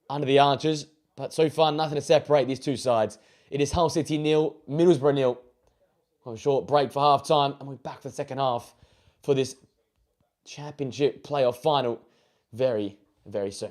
under the Archers, but so far nothing to separate these two sides. It is Hull City 0, Middlesbrough 0. A short break for half time, and we're back for the second half for this championship playoff final very, very soon.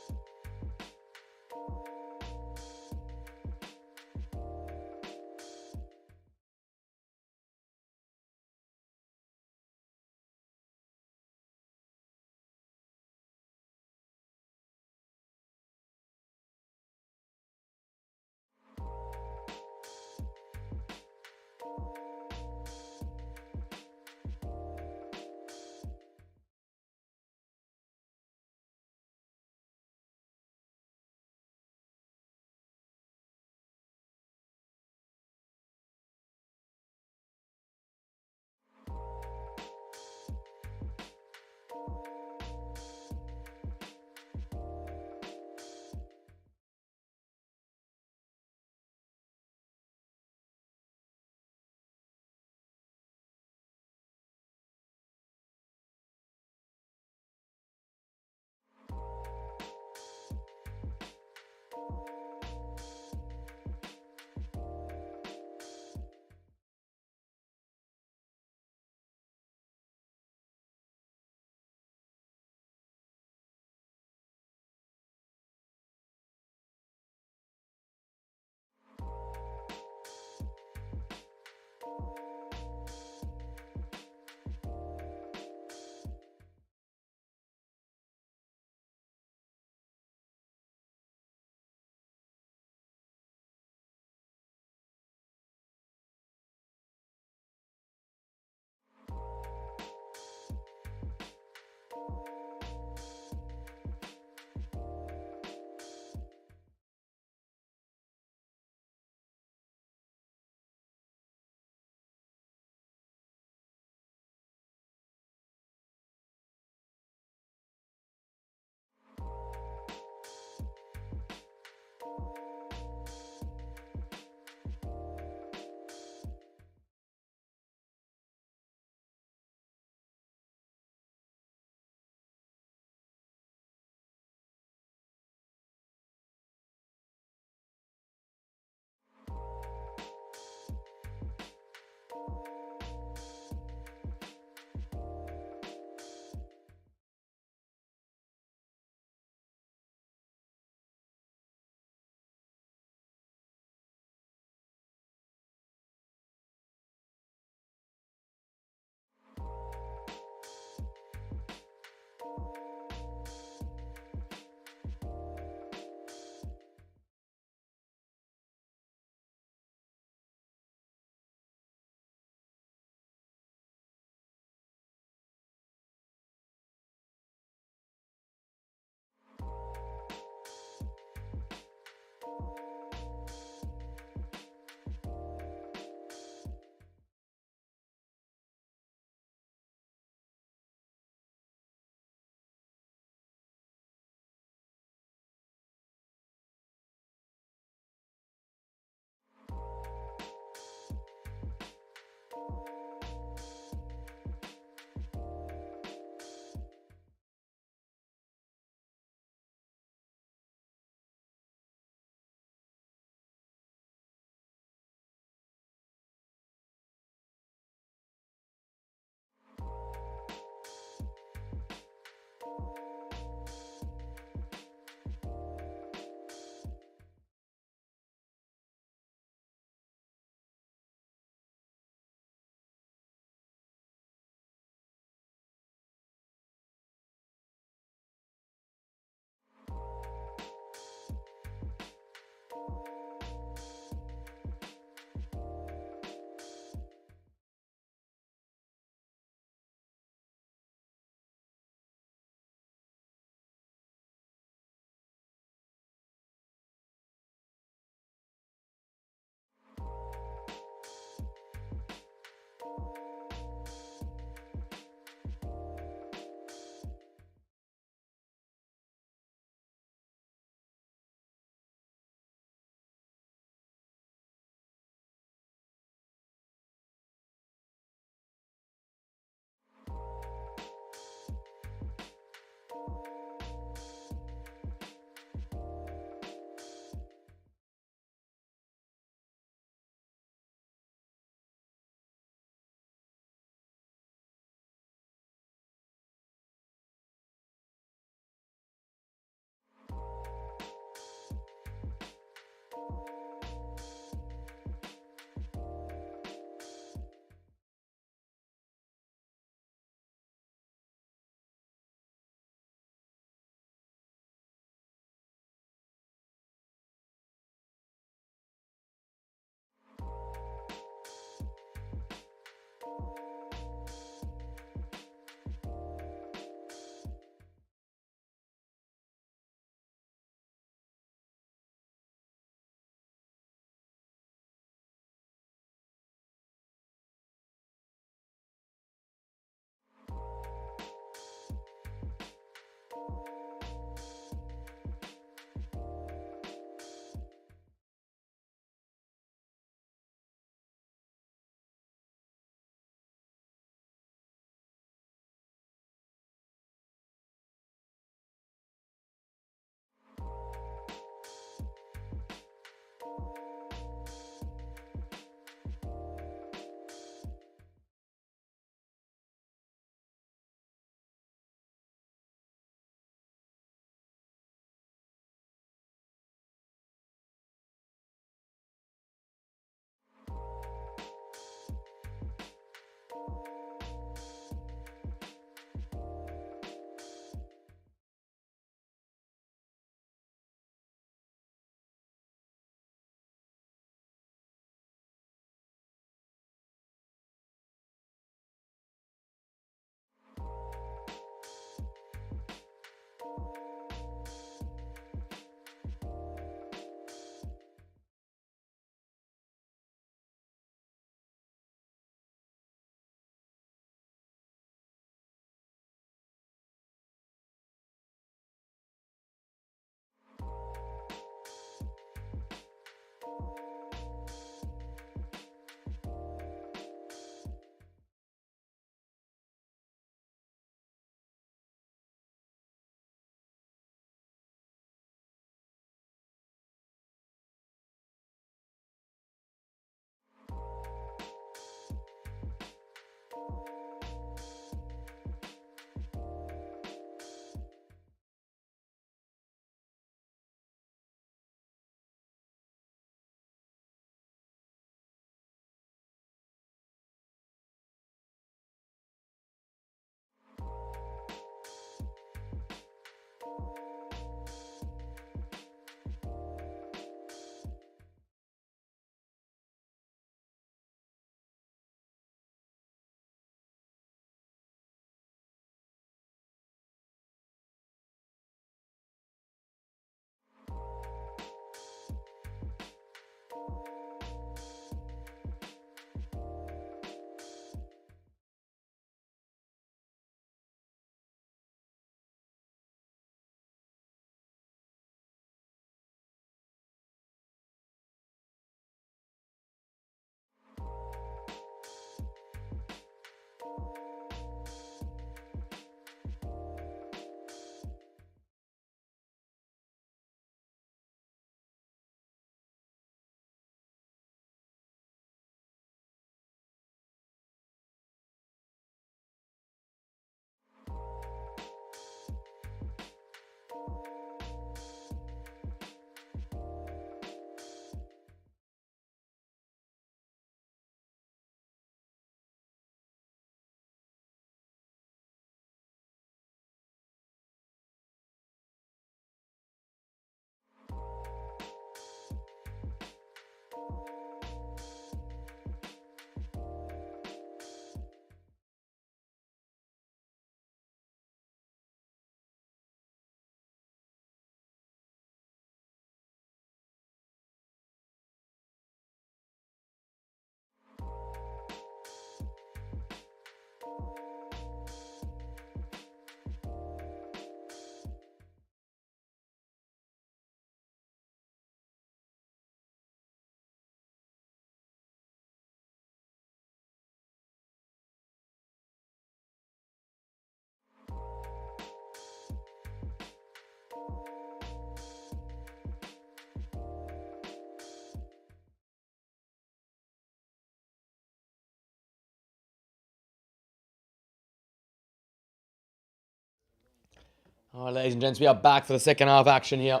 All right, ladies and gents, we are back for the second half action here.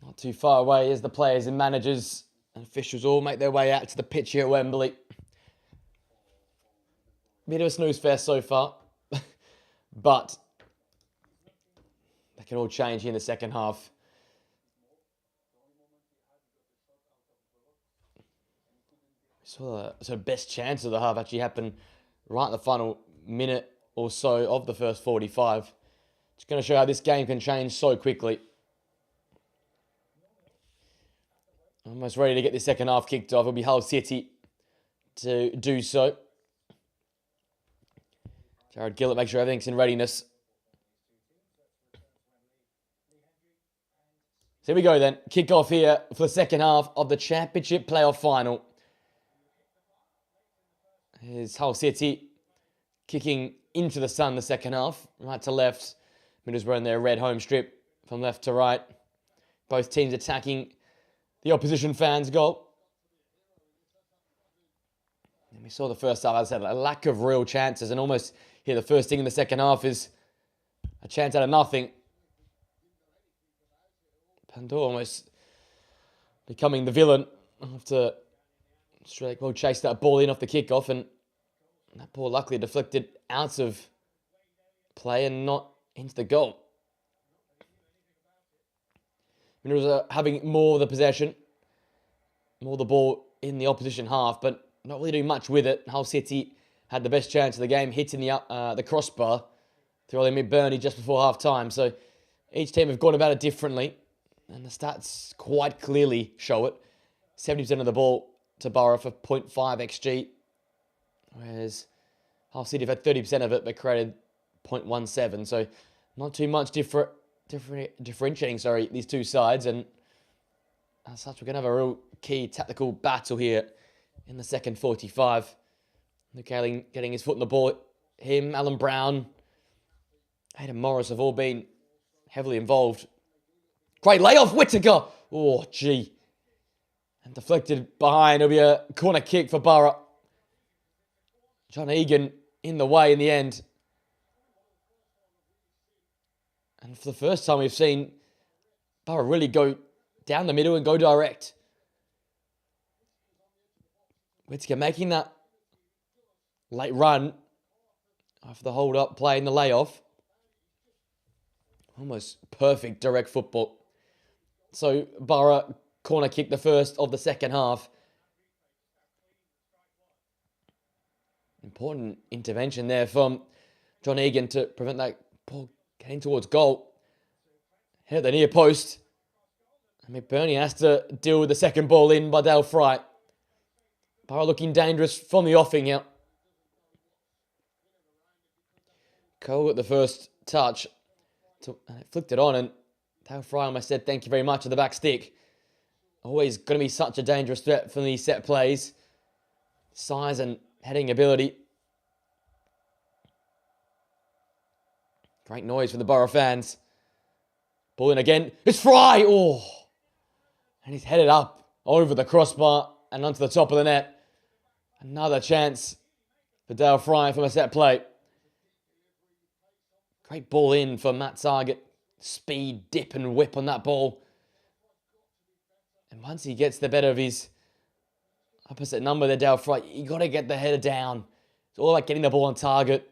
Not too far away as the players and managers and officials all make their way out to the pitch here at Wembley. Bit of a snooze fest so far, but that can all change here in the second half. So the best chance of the half actually happened right in the final minute or so of the first 45. It's going to show how this game can change so quickly. Almost ready to get this second half kicked off. It'll be Hull City to do so. Jared Gillett makes sure everything's in readiness. So here we go then. Kick off here for the second half of the Championship Playoff Final. Here's Hull City kicking into the sun the second half. Right to left. Middlesbrough in their red home strip from left to right. Both teams attacking the opposition fans' goal. And we saw the first half, as I said, a lack of real chances. And almost here, the first thing in the second half is a chance out of nothing. Pandora almost becoming the villain after Strellick will chase that ball in off the kickoff. And that ball luckily deflected out of play and not into the goal. Minerals are having more of the possession, more of the ball in the opposition half, but not really doing much with it. Hull City had the best chance of the game, hitting the crossbar through Ollie McBurney just before half-time. So each team have gone about it differently, and the stats quite clearly show it. 70% of the ball to Borough for 0.5 XG, whereas Hull City have had 30% of it, but created 0.17. So not too much differentiating these two sides, and as such we're going to have a real key tactical battle here in the second 45. Luke Ayling getting his foot in the ball. Him, Alan Brown, Aidan Morris have all been heavily involved. Great layoff, Whittaker. Oh, gee. And deflected behind. It'll be a corner kick for Borough. John Egan in the way in the end. And for the first time, we've seen Borough really go down the middle and go direct. Whittaker making that late run after the hold-up play in the layoff. Almost perfect direct football. So Borough corner kick, the first of the second half. Important intervention there from John Egan to prevent that ball getting towards goal. Hit the near post. And McBurney has to deal with the second ball in by Dale Fry. Borough looking dangerous from the offing here. Cole got the first touch. And it flicked it on, and Dale Fry almost said thank you very much at the back stick. Always going to be such a dangerous threat from these set plays. Size and heading ability. Great noise from the Borough fans. Ball in again. It's Fry! Oh! And he's headed up over the crossbar and onto the top of the net. Another chance for Dale Fry from a set play. Great ball in for Matt Sargett. Speed, dip and whip on that ball. And once he gets the better of his opposite number there, Dale Fry, you got to get the header down. It's all about getting the ball on target.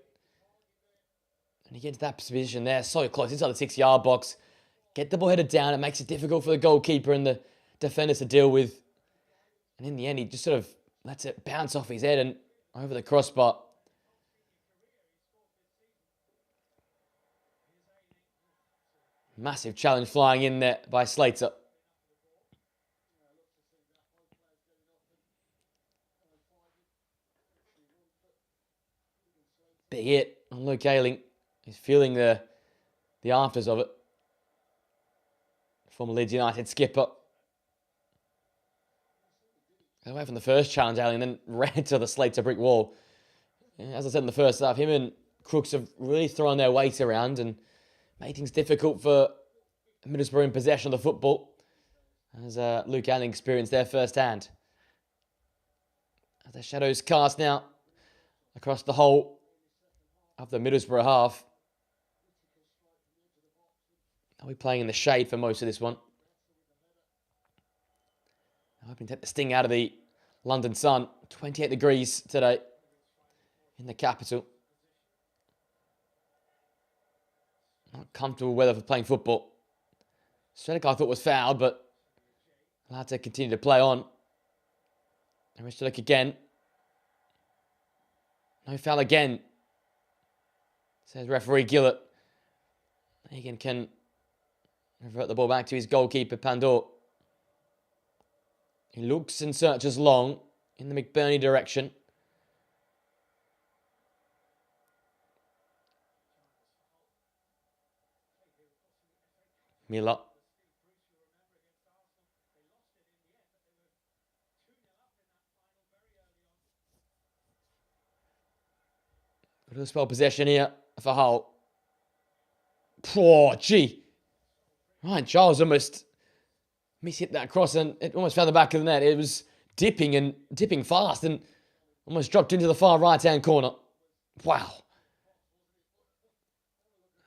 And he gets that position there, so close, inside the 6-yard box. Get the ball headed down. It makes it difficult for the goalkeeper and the defenders to deal with. And in the end, he just sort of lets it bounce off his head and over the crossbar. Massive challenge flying in there by Slater. Big hit on Luke Ayling. He's feeling the afters of it. Former Leeds United skipper. Got away from the first challenge, Ayling, then ran to the Slater brick wall. As I said in the first half, him and Crooks have really thrown their weight around and made things difficult for Middlesbrough in possession of the football, as Luke Ayling experienced there firsthand. As the shadows cast now across the whole of the Middlesbrough half. I'll be playing in the shade for most of this one. I'm hoping to take the sting out of the London sun. 28 degrees today in the capital. Not comfortable weather for playing football. Stredic I thought was fouled, but allowed to continue to play on. And Stredic again. No foul again, says referee Gillett. Egan can revert the ball back to his goalkeeper, Pandor. He looks and searches long in the McBurney direction. Miller. Good to spell possession here for Hull. Oh, gee. Ryan Giles almost mishit that cross and it almost found the back of the net. It was dipping fast and almost dropped into the far right-hand corner. Wow.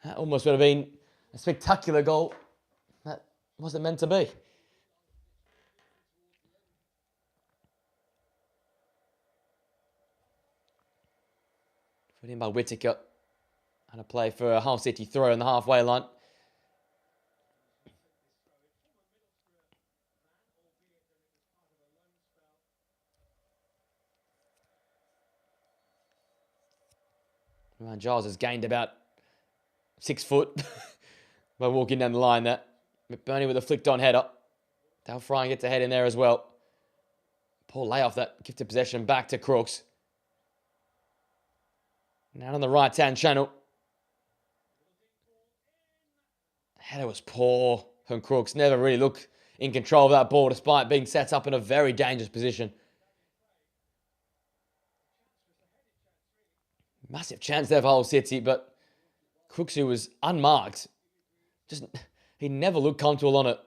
That almost would have been a spectacular goal. That wasn't meant to be. Put in by Whittaker. And a play for a Hull City throw in the halfway line. Ryan Giles has gained about 6 foot by walking down the line there. McBurney with a flicked on header. Dale Fry gets a head in there as well. Poor layoff that gifted possession back to Crooks. Now on the right-hand channel. Header was poor from Crooks. Never really looked in control of that ball despite being set up in a very dangerous position. Massive chance there for Hull City, but Crooks, who was unmarked, he never looked comfortable on it.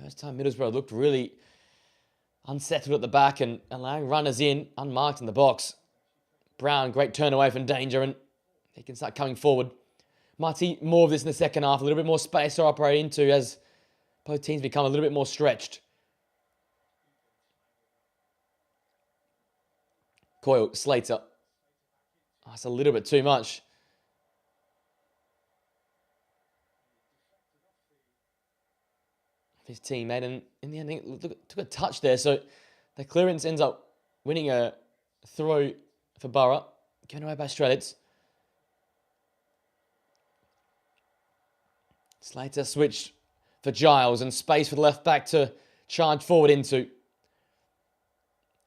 First time Middlesbrough looked really unsettled at the back and allowing runners in, unmarked in the box. Brown, great turn away from danger and he can start coming forward. Might see more of this in the second half, a little bit more space to operate into as both teams become a little bit more stretched. Coyle, Slater. Oh, that's a little bit too much. His teammate, and in the end, he took a touch there. So the clearance ends up winning a throw for Borough, given away by Strelitz. Slater switched for Giles and space for the left back to charge forward into.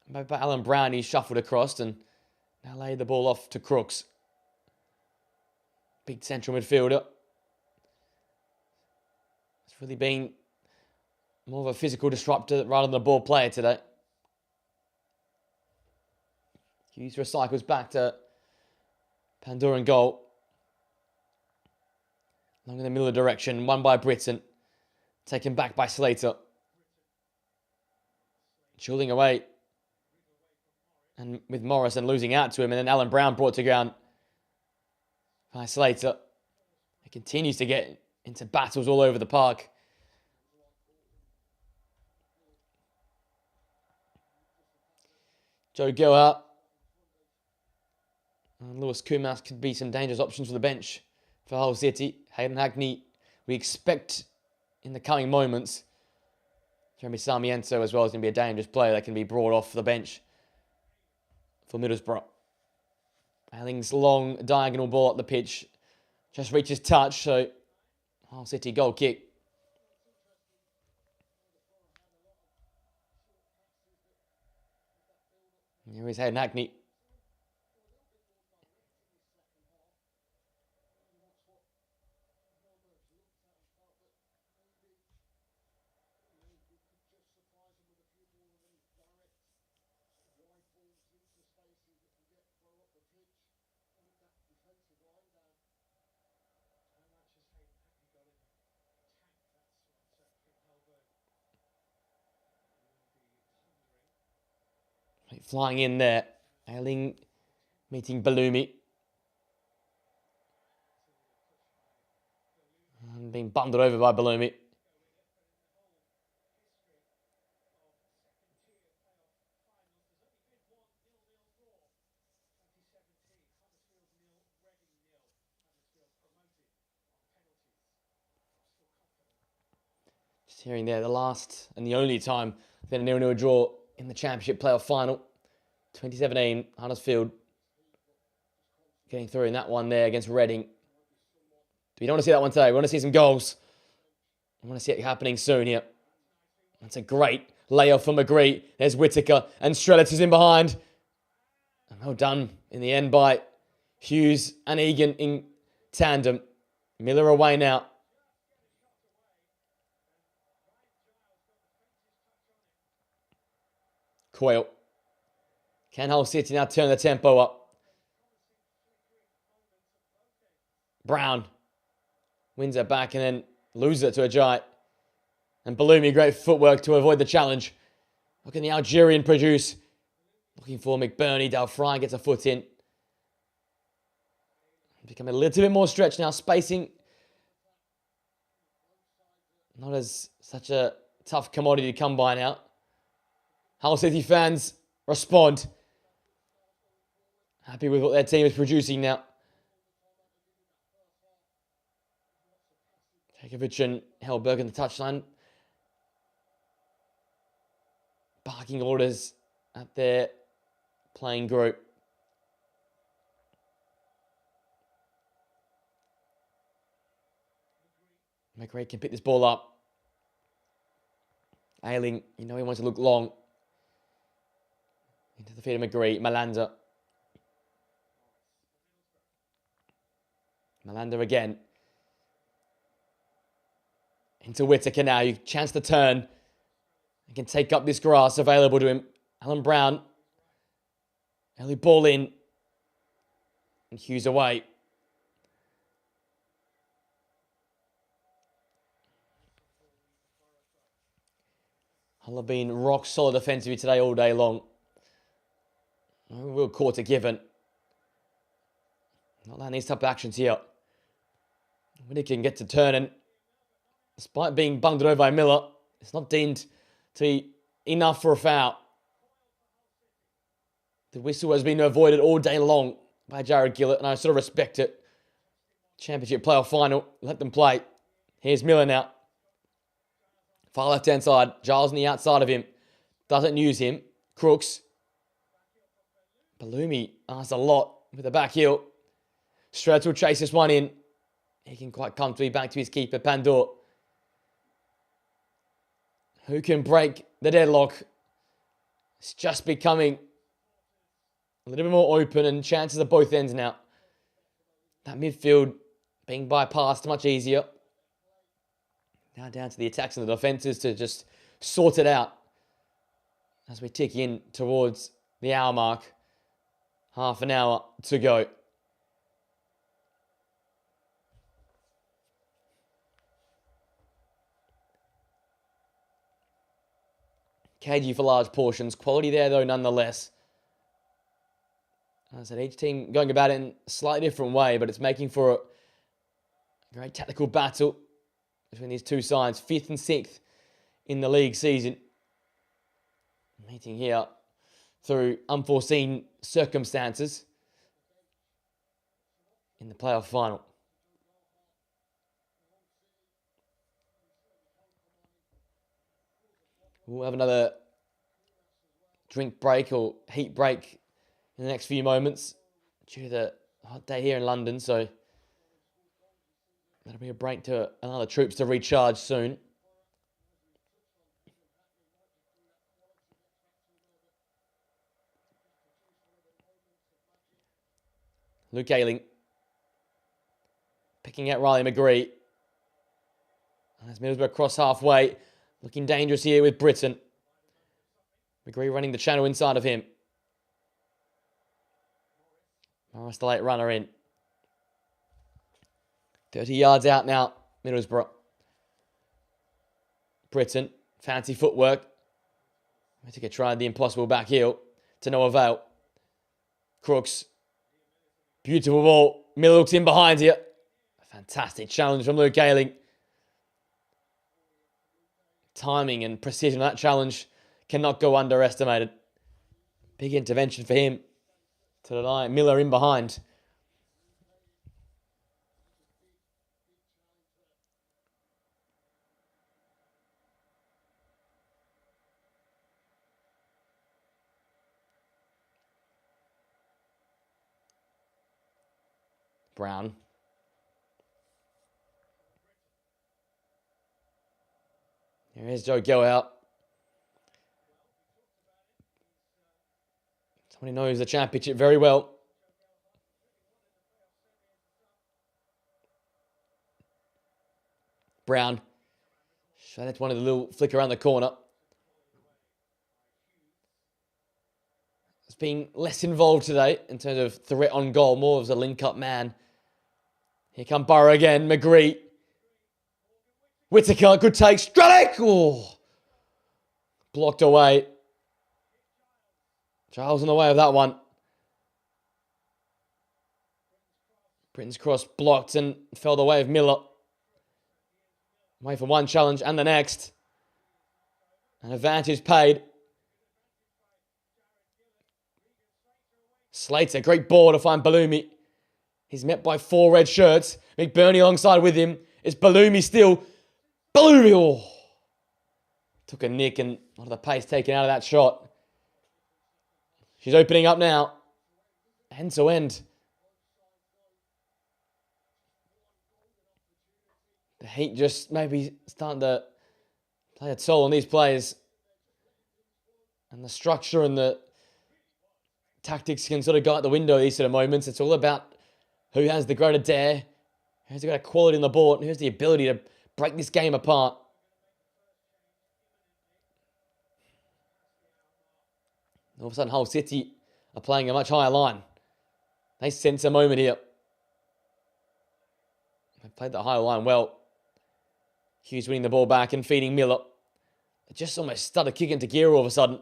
By Alan Brown, he shuffled across and now laid the ball off to Crooks. Big central midfielder. It's really been more of a physical disruptor rather than a ball player today. Hughes recycles back to Pandora in goal. Long in the middle of the direction, won by Britton. Taken back by Slater. Shielding away. And with Morrison losing out to him, and then Alan Brown brought to ground by Slater. He continues to get into battles all over the park. Joe Goa and Lewis Kumas could be some dangerous options for the bench for Hull City. Hayden Hackney, we expect in the coming moments. Jeremy Sarmiento as well is going to be a dangerous player that can be brought off the bench for Middlesbrough. Alling's long diagonal ball up the pitch just reaches touch, so Hull City goal kick. Here is Hayden Hackney. Flying in there. Ayling meeting Balumi. And being bundled over by Balumi. Just hearing there, the last and the only time they had a 0-0 draw in the Championship playoff final. 2017, Huddersfield getting through in that one there against Reading. We don't want to see that one today. We want to see some goals. I want to see it happening soon here. That's a great layoff for McGree. There's Whittaker and Strelitz is in behind. And well done in the end by Hughes and Egan in tandem. Miller away now. Coyle. Can Hull City now turn the tempo up? Brown wins it back and then loses it to a giant. And Balumi, great footwork to avoid the challenge. What can the Algerian produce? Looking for McBurney. Dalfryan gets a foot in. Becoming a little bit more stretched now. Spacing. Not as such a tough commodity to come by now. Hull City fans respond. Happy with what their team is producing now. Jakovic and Hellberg in the touchline. Barking orders at their playing group. McRae can pick this ball up. Ayling, he wants to look long. Into the feet of McGree. Malander. Malander again. Into Whittaker now. You chance to turn. He can take up this grass available to him. Alan Brown. Early ball in. And Hughes away. Hull have been rock solid defensively today all day long. No real quarter given. Not landing these type of actions here. When he can get to turning, despite being bundled over by Miller, it's not deemed to be enough for a foul. The whistle has been avoided all day long by Jared Gillett, and I sort of respect it. Championship playoff final, let them play. Here's Miller now. Far left-hand side, Giles on the outside of him. Doesn't use him. Crooks. Balumi asks a lot with the back heel. Strelitz will chase this one in. He can quite comfortably back to his keeper, Pandor. Who can break the deadlock? It's just becoming a little bit more open and chances at both ends now. That midfield being bypassed much easier. Now down to the attacks and the defences to just sort it out as we tick in towards the hour mark. Half an hour to go. KG for large portions. Quality there, though, nonetheless. As I said, each team going about it in a slightly different way, but it's making for a great tactical battle between these two sides. 5th and 6th in the league season. Meeting here through unforeseen circumstances in the playoff final. We'll have another drink break or heat break in the next few moments due to the hot day here in London, so that'll be a break to allow the troops to recharge soon. Luke Ayling picking out Riley McGree. And as Middlesbrough cross halfway, looking dangerous here with Britton. McGree running the channel inside of him. Morris, the late runner in. 30 yards out now, Middlesbrough. Britton, fancy footwork. Whittaker tried the impossible back heel to no avail. Crooks. Beautiful ball. Miller looks in behind here. Fantastic challenge from Luke Ayling. Timing and precision of that challenge cannot go underestimated. Big intervention for him to deny Miller in behind. Brown. Here's Joe Gill out. Someone who knows the championship very well. Brown. That's one of the little flick around the corner. It's been less involved today in terms of threat on goal. More as a link-up man. Here come Burrow again. McGree. Whittaker. Good take. Strelick. Oh. Blocked away. Giles in the way of that one. Britain's cross blocked and fell the way of Miller. Away from one challenge and the next. An advantage paid. Slater, great ball to find Bellumi. He's met by 4 red shirts. McBurney alongside with him. It's Bellumi still. Bellumi! Oh. Took a nick and a lot of the pace taken out of that shot. She's opening up now. End to end. The heat just maybe starting to play a toll on these players. And the structure and the tactics can sort of go out the window these sort of moments. It's all about who has the greater dare, who's got a quality on the board, and who's the ability to break this game apart. All of a sudden, Hull City are playing a much higher line. They sense a moment here. They played the higher line well. Hughes winning the ball back and feeding Miller. It just almost started kicking into gear all of a sudden.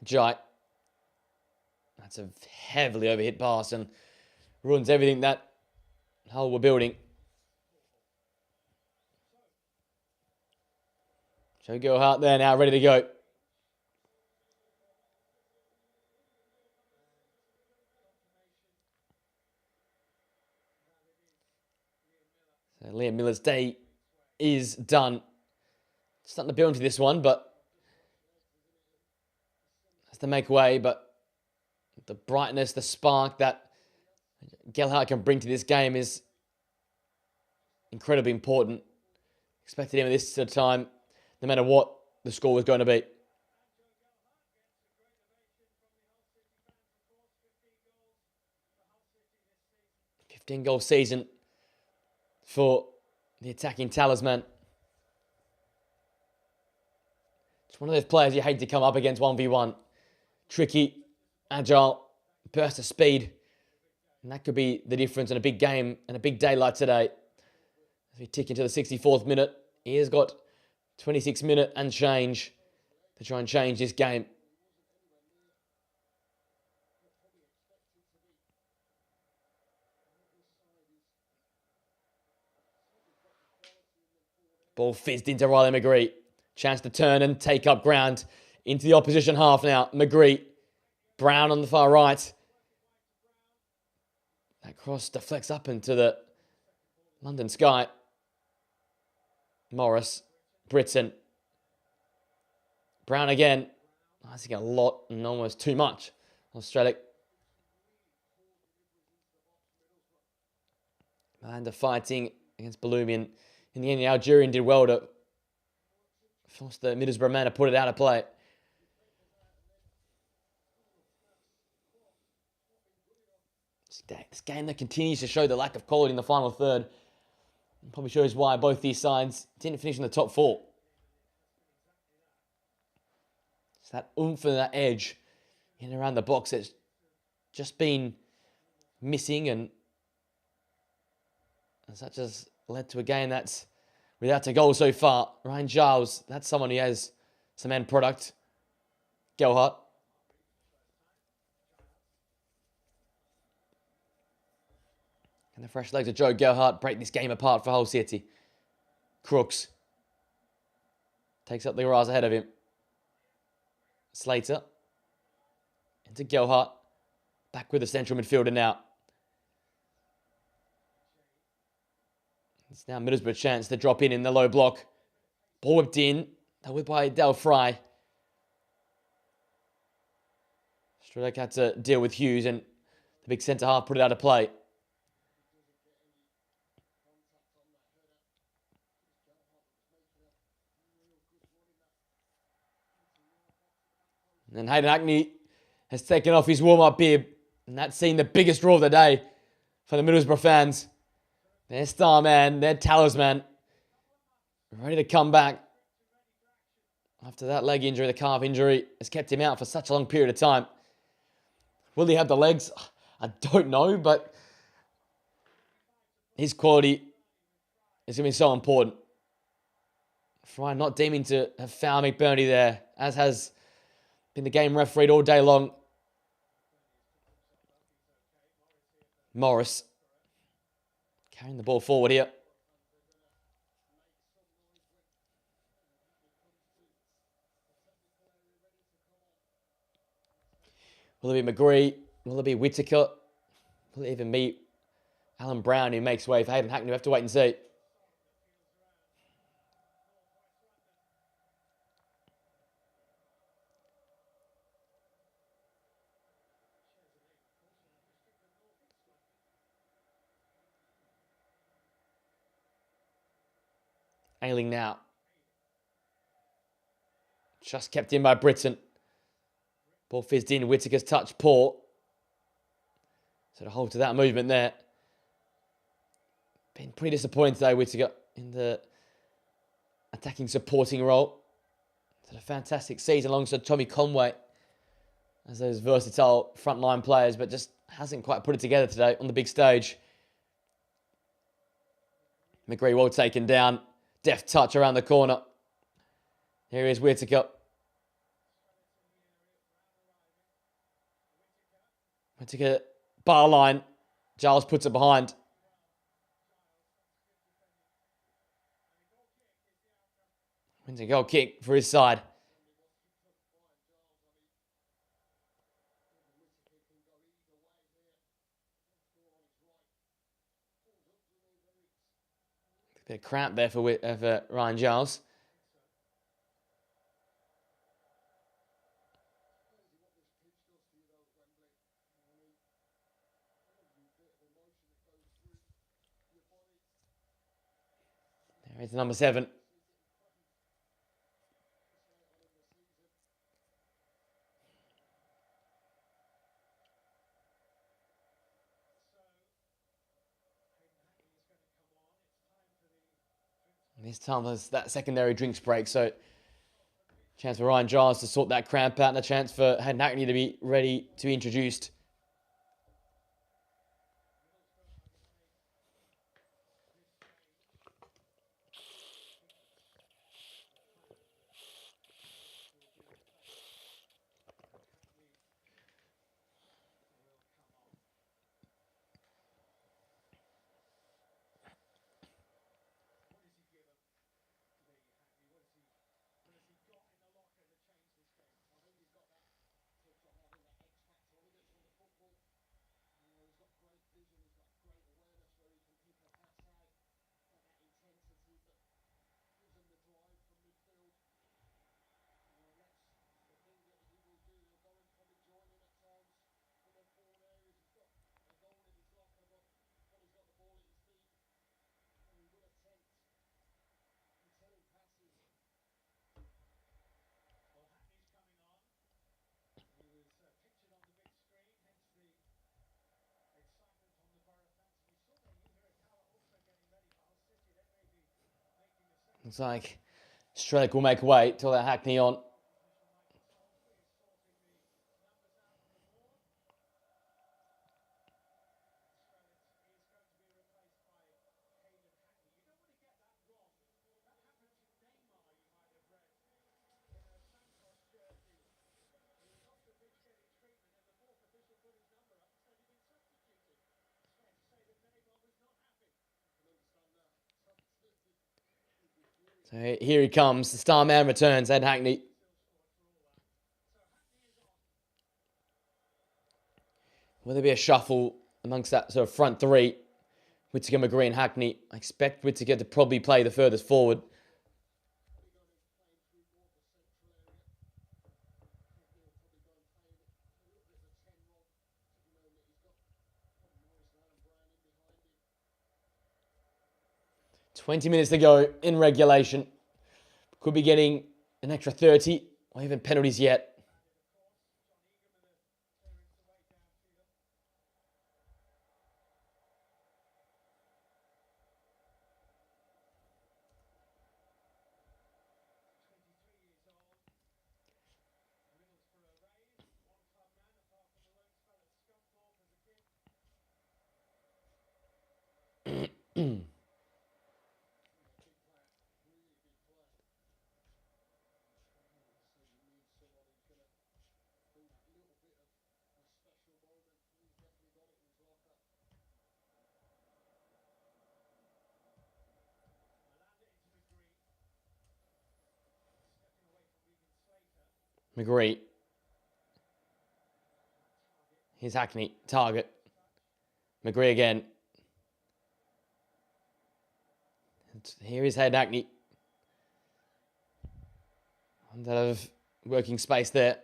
Jai. That's a heavily overhit pass and ruins everything that Hull were building. Joe Gilhart there now, ready to go. So Liam Miller's day is done. Starting to build into this one, but has to make way. But the brightness, the spark that Gilhart can bring to this game is incredibly important. Expected him at this time, no matter what the score was going to be. 15-goal season for the attacking talisman. It's one of those players you hate to come up against 1v1. Tricky, agile, burst of speed. And that could be the difference in a big game and a big day like today. As we tick into the 64th minute, he has got 26 minutes and change to try and change this game. Ball fizzed into Riley McGree. Chance to turn and take up ground into the opposition half now. McGree. Brown on the far right. That cross deflects up into the London sky. Morris. Britton. Brown again. I think a lot and almost too much. Australia. And fighting against Bellumi. And in the end, the Algerian did well to force the Middlesbrough man to put it out of play. This game that continues to show the lack of quality in the final third. Probably shows why both these sides didn't finish in the top 4. It's that oomph and that edge in and around the box that's just been missing, and that has led to a game that's without a goal so far. Ryan Giles, that's someone who has some end product. Gelhardt. And the fresh legs of Joe Gelhardt break this game apart for Hull City. Crooks takes up the grass ahead of him. Slater into Gelhardt. Back with the central midfielder now. It's now Middlesbrough's chance to drop in the low block. Ball whipped in. That whipped by Del Fry. Strelec had to deal with Hughes, and the big centre half put it out of play. And Hayden Hackney has taken off his warm-up bib, and that's seen the biggest draw of the day for the Middlesbrough fans. Their star man, their talisman, ready to come back after that leg injury. The calf injury has kept him out for such a long period of time. Will he have the legs? I don't know, but his quality is going to be so important. Fry not deeming to have fouled McBurney there, as has been the game refereed all day long. Morris carrying the ball forward here. Will it be McGree? Will it be Whittaker? Will it even be Alan Brown, who makes way for Hayden Hackney? We have to wait and see. Ailing now. Just kept in by Britton. Ball fizzed in. Whittaker's touch poor. So to hold to that movement there. Been pretty disappointing today, Whittaker, in the attacking supporting role. Had a fantastic season alongside Tommy Conway as those versatile frontline players, but just hasn't quite put it together today on the big stage. McGree well taken down. Deft touch around the corner. Here is Whittaker. Whittaker, bar line. Giles puts it behind. Wins a goal kick for his side. A bit of cramp there for Ryan Giles. There is number 7. This time there's that secondary drinks break, so chance for Ryan Giles to sort that cramp out, and a chance for Hayden Hackney to be ready to be introduced. Looks like Strelec will make way till that Hackney on. So here he comes. The star man returns, Ed Hackney. Will there be a shuffle amongst that sort of front three? Whittaker, McGree and Hackney. I expect Whittaker to probably play the furthest forward. "20 minutes to go in regulation. Could be getting an extra 30 or even penalties yet. McGree. Here's Hackney. Target. McGree again. Here is Ed Hackney. And out of working space there.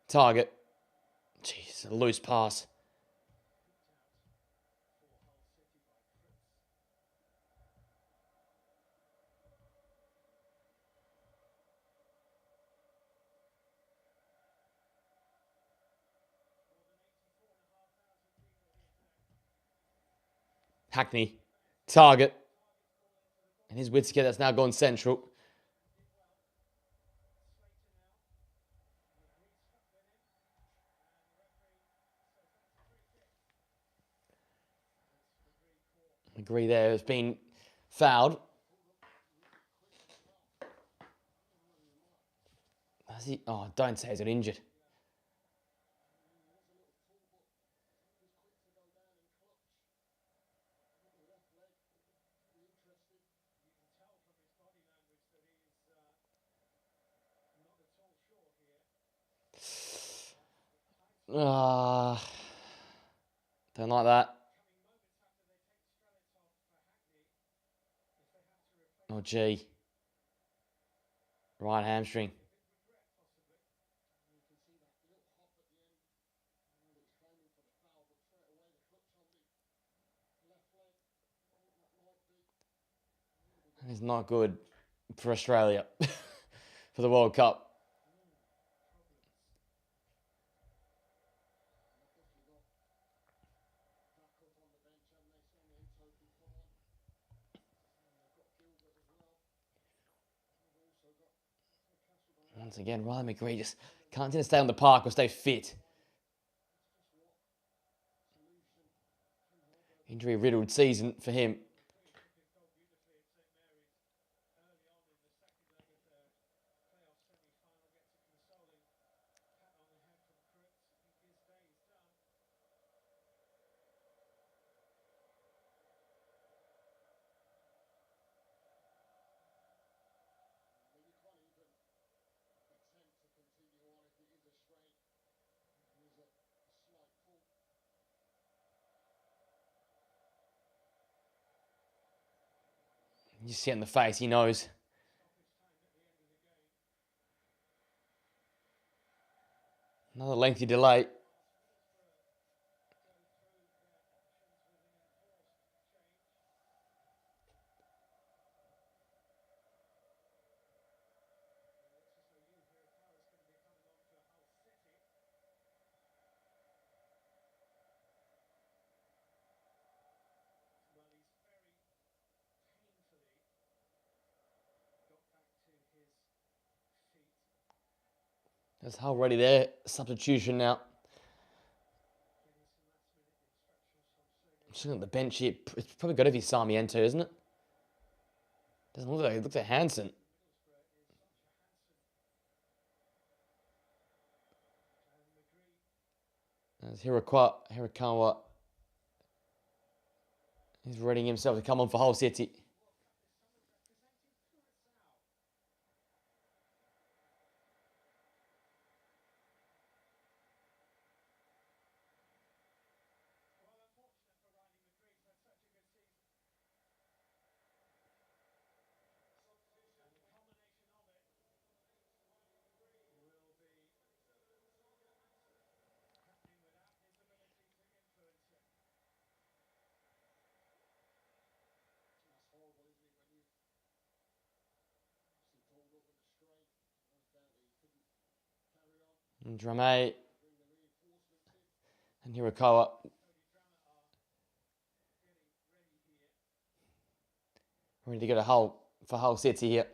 Target. Jeez, a loose pass. Hackney. Target. And here's Whittaker, that's now gone central. McGree there has been fouled. Has he? Oh, don't say he's got injured. Don't like that. Oh, gee. Right hamstring. It's not good for Australia for the World Cup. Once again, Riley McGree just can't seem to stay on the park or stay fit. Injury-riddled season for him. You see it in the face, he knows. Another lengthy delay. There's Hull ready there. Substitution now. Just looking at the bench here. It's probably got to be Sarmiento, isn't it? Doesn't look like it. It looks like Hansen. As Hirakawa is readying himself to come on for Hull City. And Drame and Hirakawa. Ready to go to Hull for Hull City here.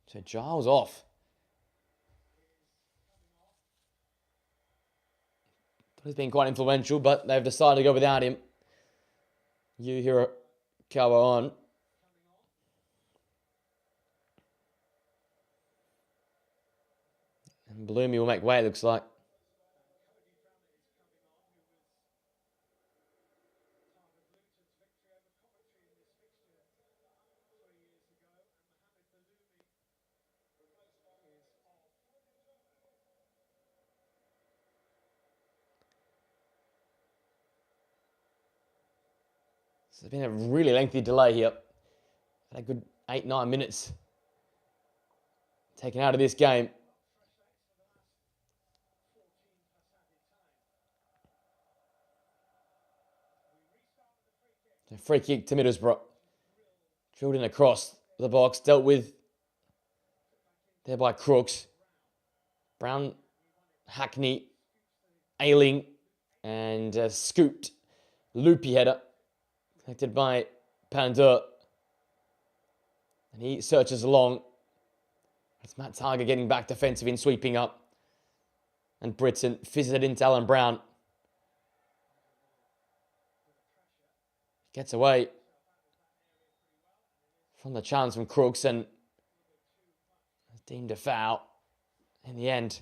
So Giles off. He's been quite influential, but they've decided to go without him. Hirakawa on. And Bloomy will make way, it looks like. So it's been a really lengthy delay here. A good 8-9 minutes taken out of this game. A free kick to Middlesbrough. Drilled in across the box, dealt with there by Crooks. Brown, Hackney, Ayling, and scooped. Loopy header. Connected by Pandur. And he searches along. It's Matt Target getting back defensive in sweeping up. And Britton fizzes it into Alan Brown. Gets away from the challenge from Crooks and deemed a foul in the end.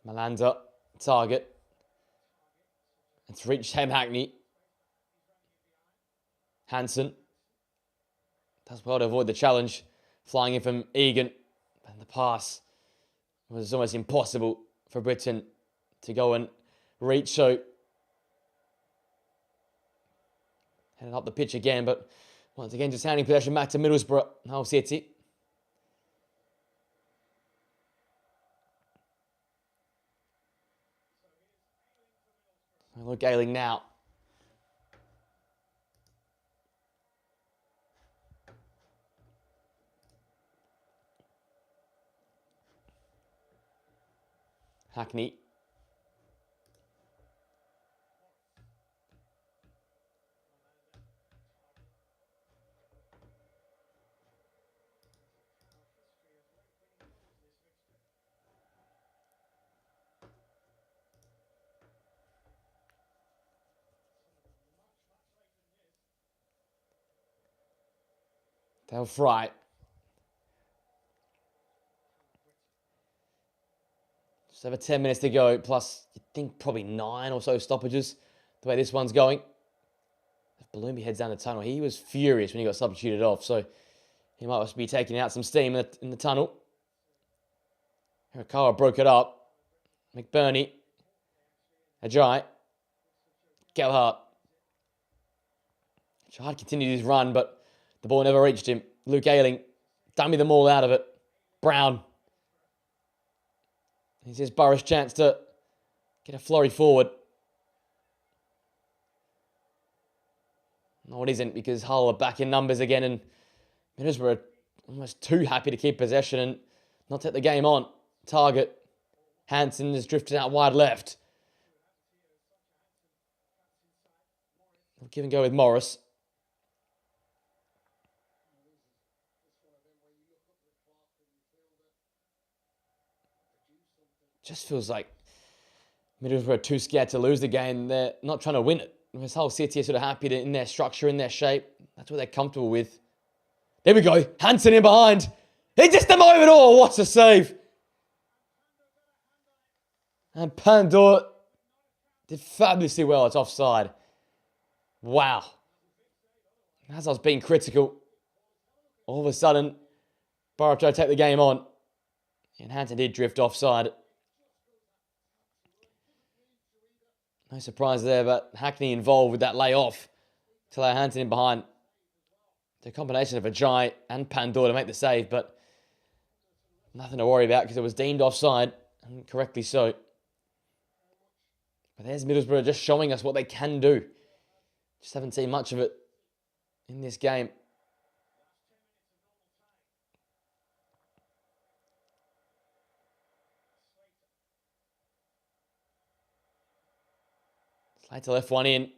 Malanda, Target. It's reached Hackney. Hansen does well to avoid the challenge. Flying in from Egan. And the pass was almost impossible for Britton to go and reach. So headed up the pitch again, but once again just handing possession back to Middlesbrough, Hull City. Look, Ayling now. Hackney. They'll fry. Just over 10 minutes to go, plus you think probably 9 or so stoppages, the way this one's going. If Bloomy heads down the tunnel, he was furious when he got substituted off, so he might be taking out some steam in the tunnel. Hirakawa broke it up. McBurney. Ajay. Gelhardt. Ajay continued his run, but the ball never reached him. Luke Ayling, dummy them all out of it. Brown. Here's his Burris chance to get a flurry forward. No, it isn't, because Hull are back in numbers again, and Middlesbrough are almost too happy to keep possession and not take the game on. Target. Hansen has drifted out wide left. Give and go with Morris. Just feels like Middlesbrough are too scared to lose the game. They're not trying to win it. Whereas Hull City are sort of happy in their structure, in their shape. That's what they're comfortable with. There we go. Hansen in behind. He just the moment. Oh, what a save. And Pandor did fabulously well. It's offside. Wow. As I was being critical, all of a sudden, Borough tried to take the game on. And Hansen did drift offside. No surprise there, but Hackney involved with that layoff to allow Hansen in behind. The combination of Ajay and Pandor to make the save, but nothing to worry about because it was deemed offside, and correctly so. But there's Middlesbrough just showing us what they can do. Just haven't seen much of it in this game. Slater left one in.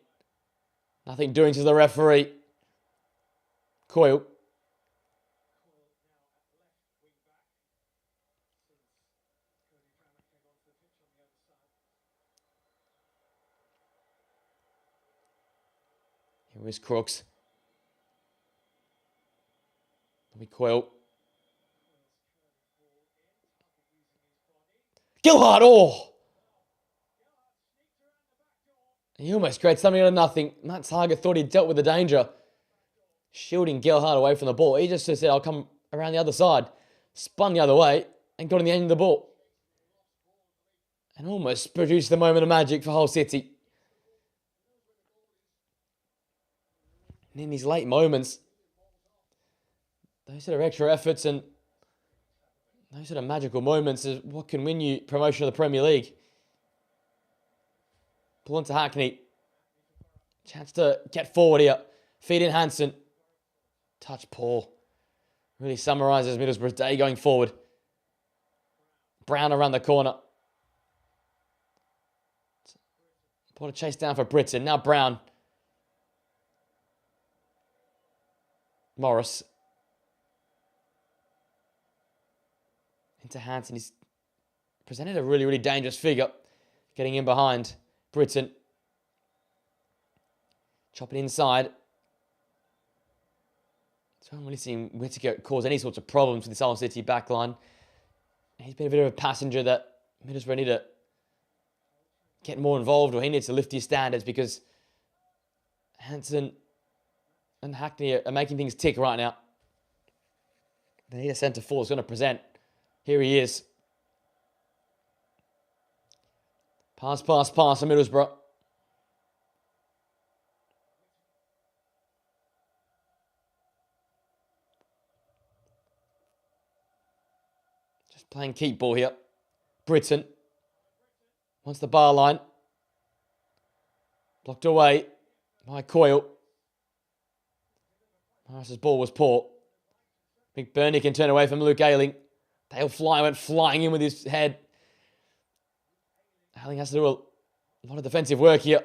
Nothing doing to the referee. Coyle. Here is Crooks. Coyle. Gilhart, oh! He almost created something out of nothing. Matt Target thought he dealt with the danger. Shielding Gilhart away from the ball. He just said, I'll come around the other side. Spun the other way and got in the end of the ball. And almost produced the moment of magic for Hull City. And in these late moments, those sort of extra efforts and those sort of magical moments is what can win you promotion of the Premier League. Pull into Hackney. Chance to get forward here. Feed in Hansen. Touch poor. Really summarises Middlesbrough's day going forward. Brown around the corner. Put a chase down for Britton. Now Brown. Morris. Into Hansen. He's presented a really, really dangerous figure. Getting in behind Britton. Chop it inside. So I haven't really seen Whittaker cause any sorts of problems with this Hull City backline. He's been a bit of a passenger that Middlesbrough need to get more involved, or he needs to lift his standards because Hansen and Hackney are making things tick right now. They need a centre forward who's going to present. Here he is. Pass for Middlesbrough. Just playing keep ball here. Britton. Wants the bar line. Blocked away by Coyle. Morris's ball was poor. McBurney can turn away from Luke Ayling. Dale Fly went flying in with his head. Ayling has to do a lot of defensive work here.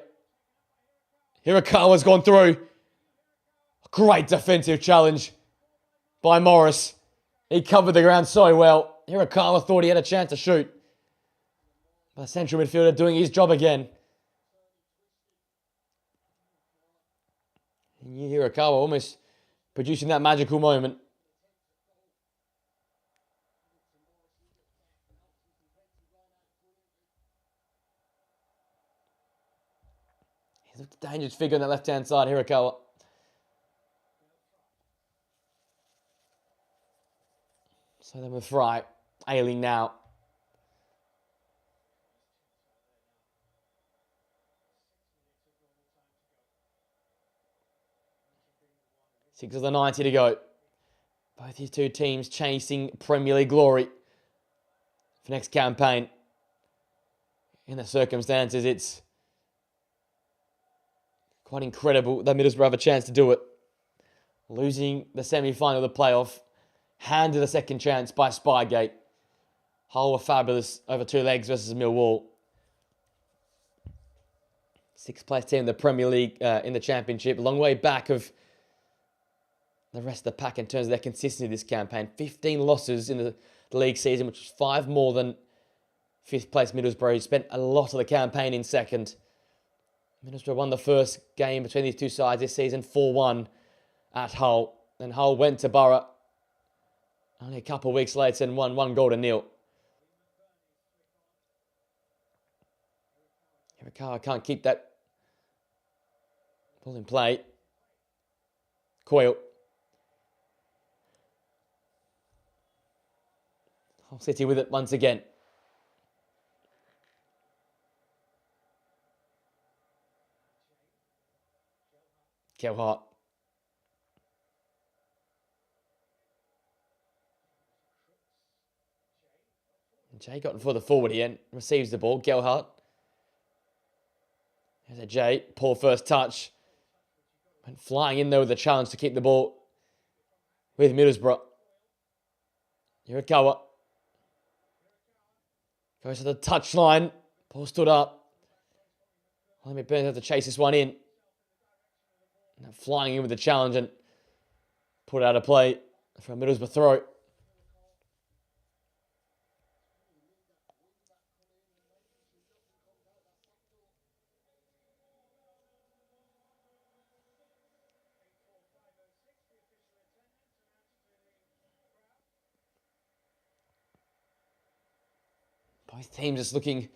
Hirakawa's gone through. A great defensive challenge by Morris. He covered the ground so well. Hirakawa thought he had a chance to shoot. But the central midfielder doing his job again. And Hirakawa almost producing that magical moment. He's a dangerous figure on that left-hand side, Hirakawa. So then with Fry, Ayling now. Six of the 90 to go. Both these two teams chasing Premier League glory for next campaign. In the circumstances, it's quite incredible that Middlesbrough have a chance to do it. Losing the semi-final of the playoff, handed a second chance by Spygate. Hull were fabulous over two legs versus Millwall. Sixth place team in the Premier League, in the Championship. A long way back of the rest of the pack in terms of their consistency this campaign. 15 losses in the league season, which is 5 more than fifth place Middlesbrough, who spent a lot of the campaign in second. Middlesbrough won the first game between these two sides this season, 4-1 at Hull. And Hull went to Borough only a couple of weeks later and won 1-0. Hirakawa can't keep that ball in play. Coyle. Hull City with it once again. Gelhardt. Jay got for the forward here. Receives the ball. Gelhardt. There's a Jay. Poor first touch. Went flying in there with a challenge to keep the ball with Middlesbrough. Hirakawa. Goes to the touchline. Ball stood up. Lemmy Burns has to chase this one in. And flying in with the challenge and put out of play for a Middlesbrough throw. Both teams just looking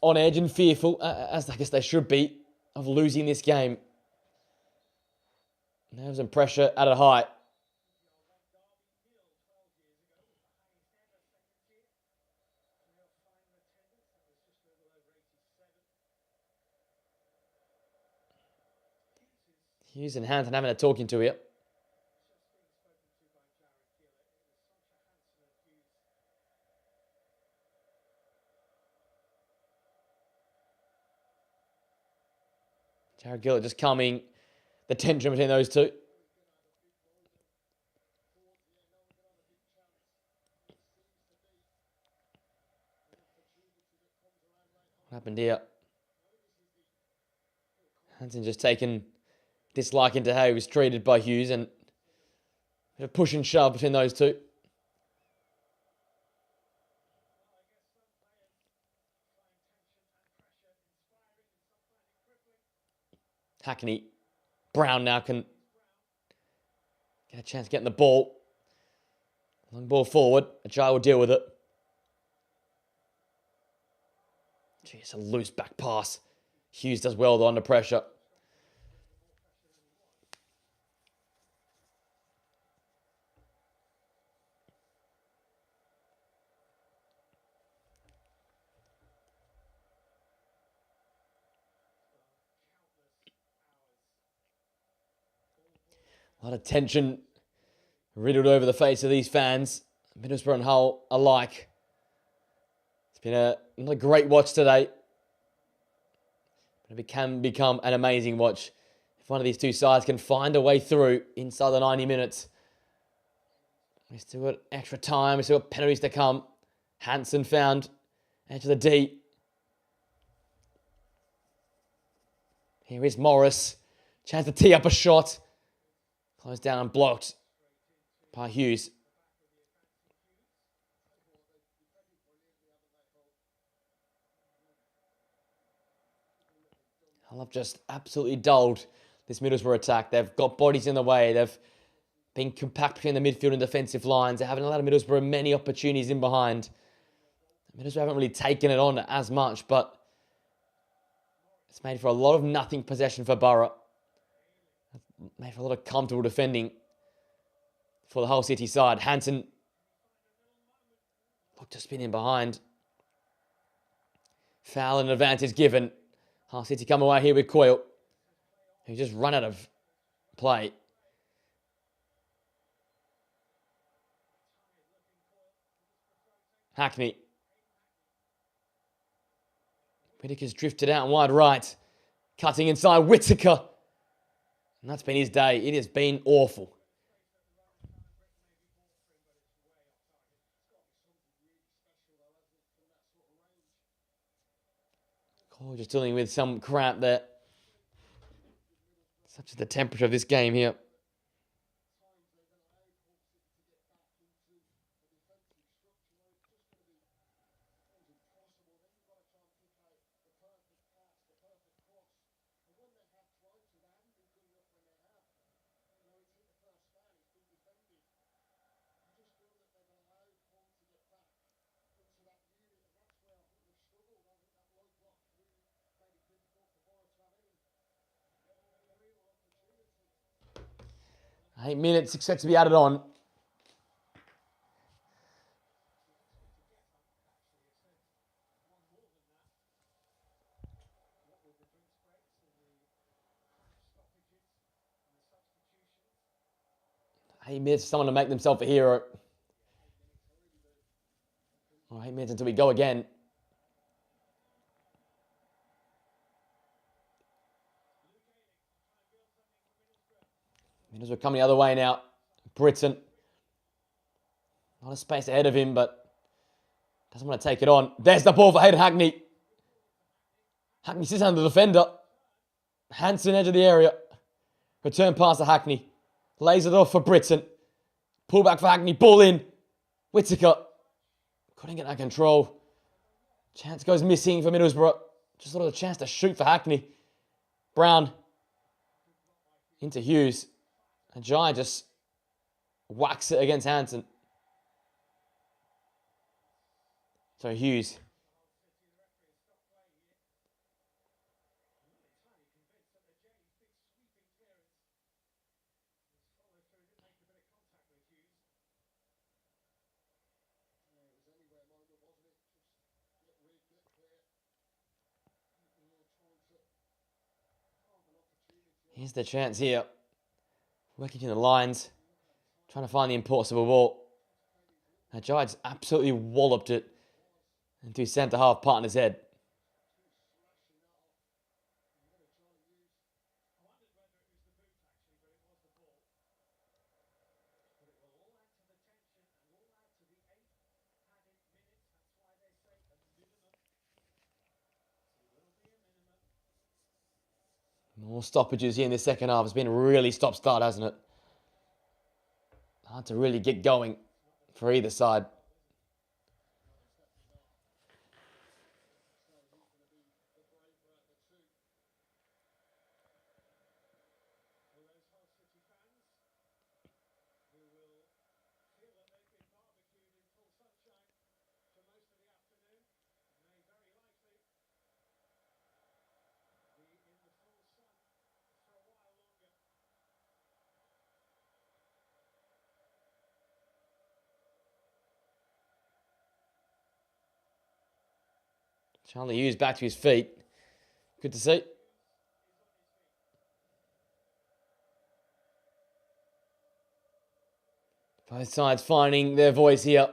on edge and fearful, as I guess they should be, of losing this game. Nerves and pressure at a height. Hughes and Hansen having a talking to here. Jared Gillett just calming the tension between those two. What happened here? Hansen just taken dislike into how he was treated by Hughes, and a push and shove between those two. Hackney. Brown now can get a chance of getting the ball. Long ball forward. Ajay will deal with it. It's a loose back pass. Hughes does well though under pressure. A lot of tension riddled over the face of these fans, Middlesbrough and Hull alike. It's been not a great watch today, but it can become an amazing watch if one of these two sides can find a way through inside the 90 minutes. We've still got extra time, we've still got penalties to come. Hansen found edge of the D. Here is Morris. Chance to tee up a shot. Closed down and blocked by Hughes. Hull have just absolutely dulled this Middlesbrough attack. They've got bodies in the way. They've been compact between the midfield and defensive lines. They haven't allowed Middlesbrough many opportunities in behind. Middlesbrough haven't really taken it on as much, but it's made for a lot of nothing possession for Borough. Made for a lot of comfortable defending for the Hull City side. Hansen looked to spin in behind. Foul and advantage given. Hull City come away here with Coyle, who just run out of play. Hackney. Whittaker's drifted out and wide right. Cutting inside Whittaker. And that's been his day. It has been awful. Oh, just dealing with some cramp there. Such is the temperature of this game here. Eight minutes expect to be added on. Eight minutes for someone to make themselves a hero. 8 minutes until we go again. Middlesbrough coming the other way now. Britton. Not a space ahead of him, but doesn't want to take it on. There's the ball for Hayden Hackney. Hackney sits under the defender. Hansen edge of the area. Return pass to Hackney. Lays it off for Britton. Pull back for Hackney. Ball in. Whittaker. Couldn't get that control. Chance goes missing for Middlesbrough. Just thought of a chance to shoot for Hackney. Brown. Into Hughes. And Jai just whacks it against Hansen. So Hughes. Here's the chance here. Working in the lines. Trying to find the impossible ball. Now Jai just absolutely walloped it into his centre-half partner's head. More stoppages here in the second half. It's been really stop-start, hasn't it? Hard to really get going for either side. Charlie Hughes back to his feet. Good to see. Both sides finding their voice here.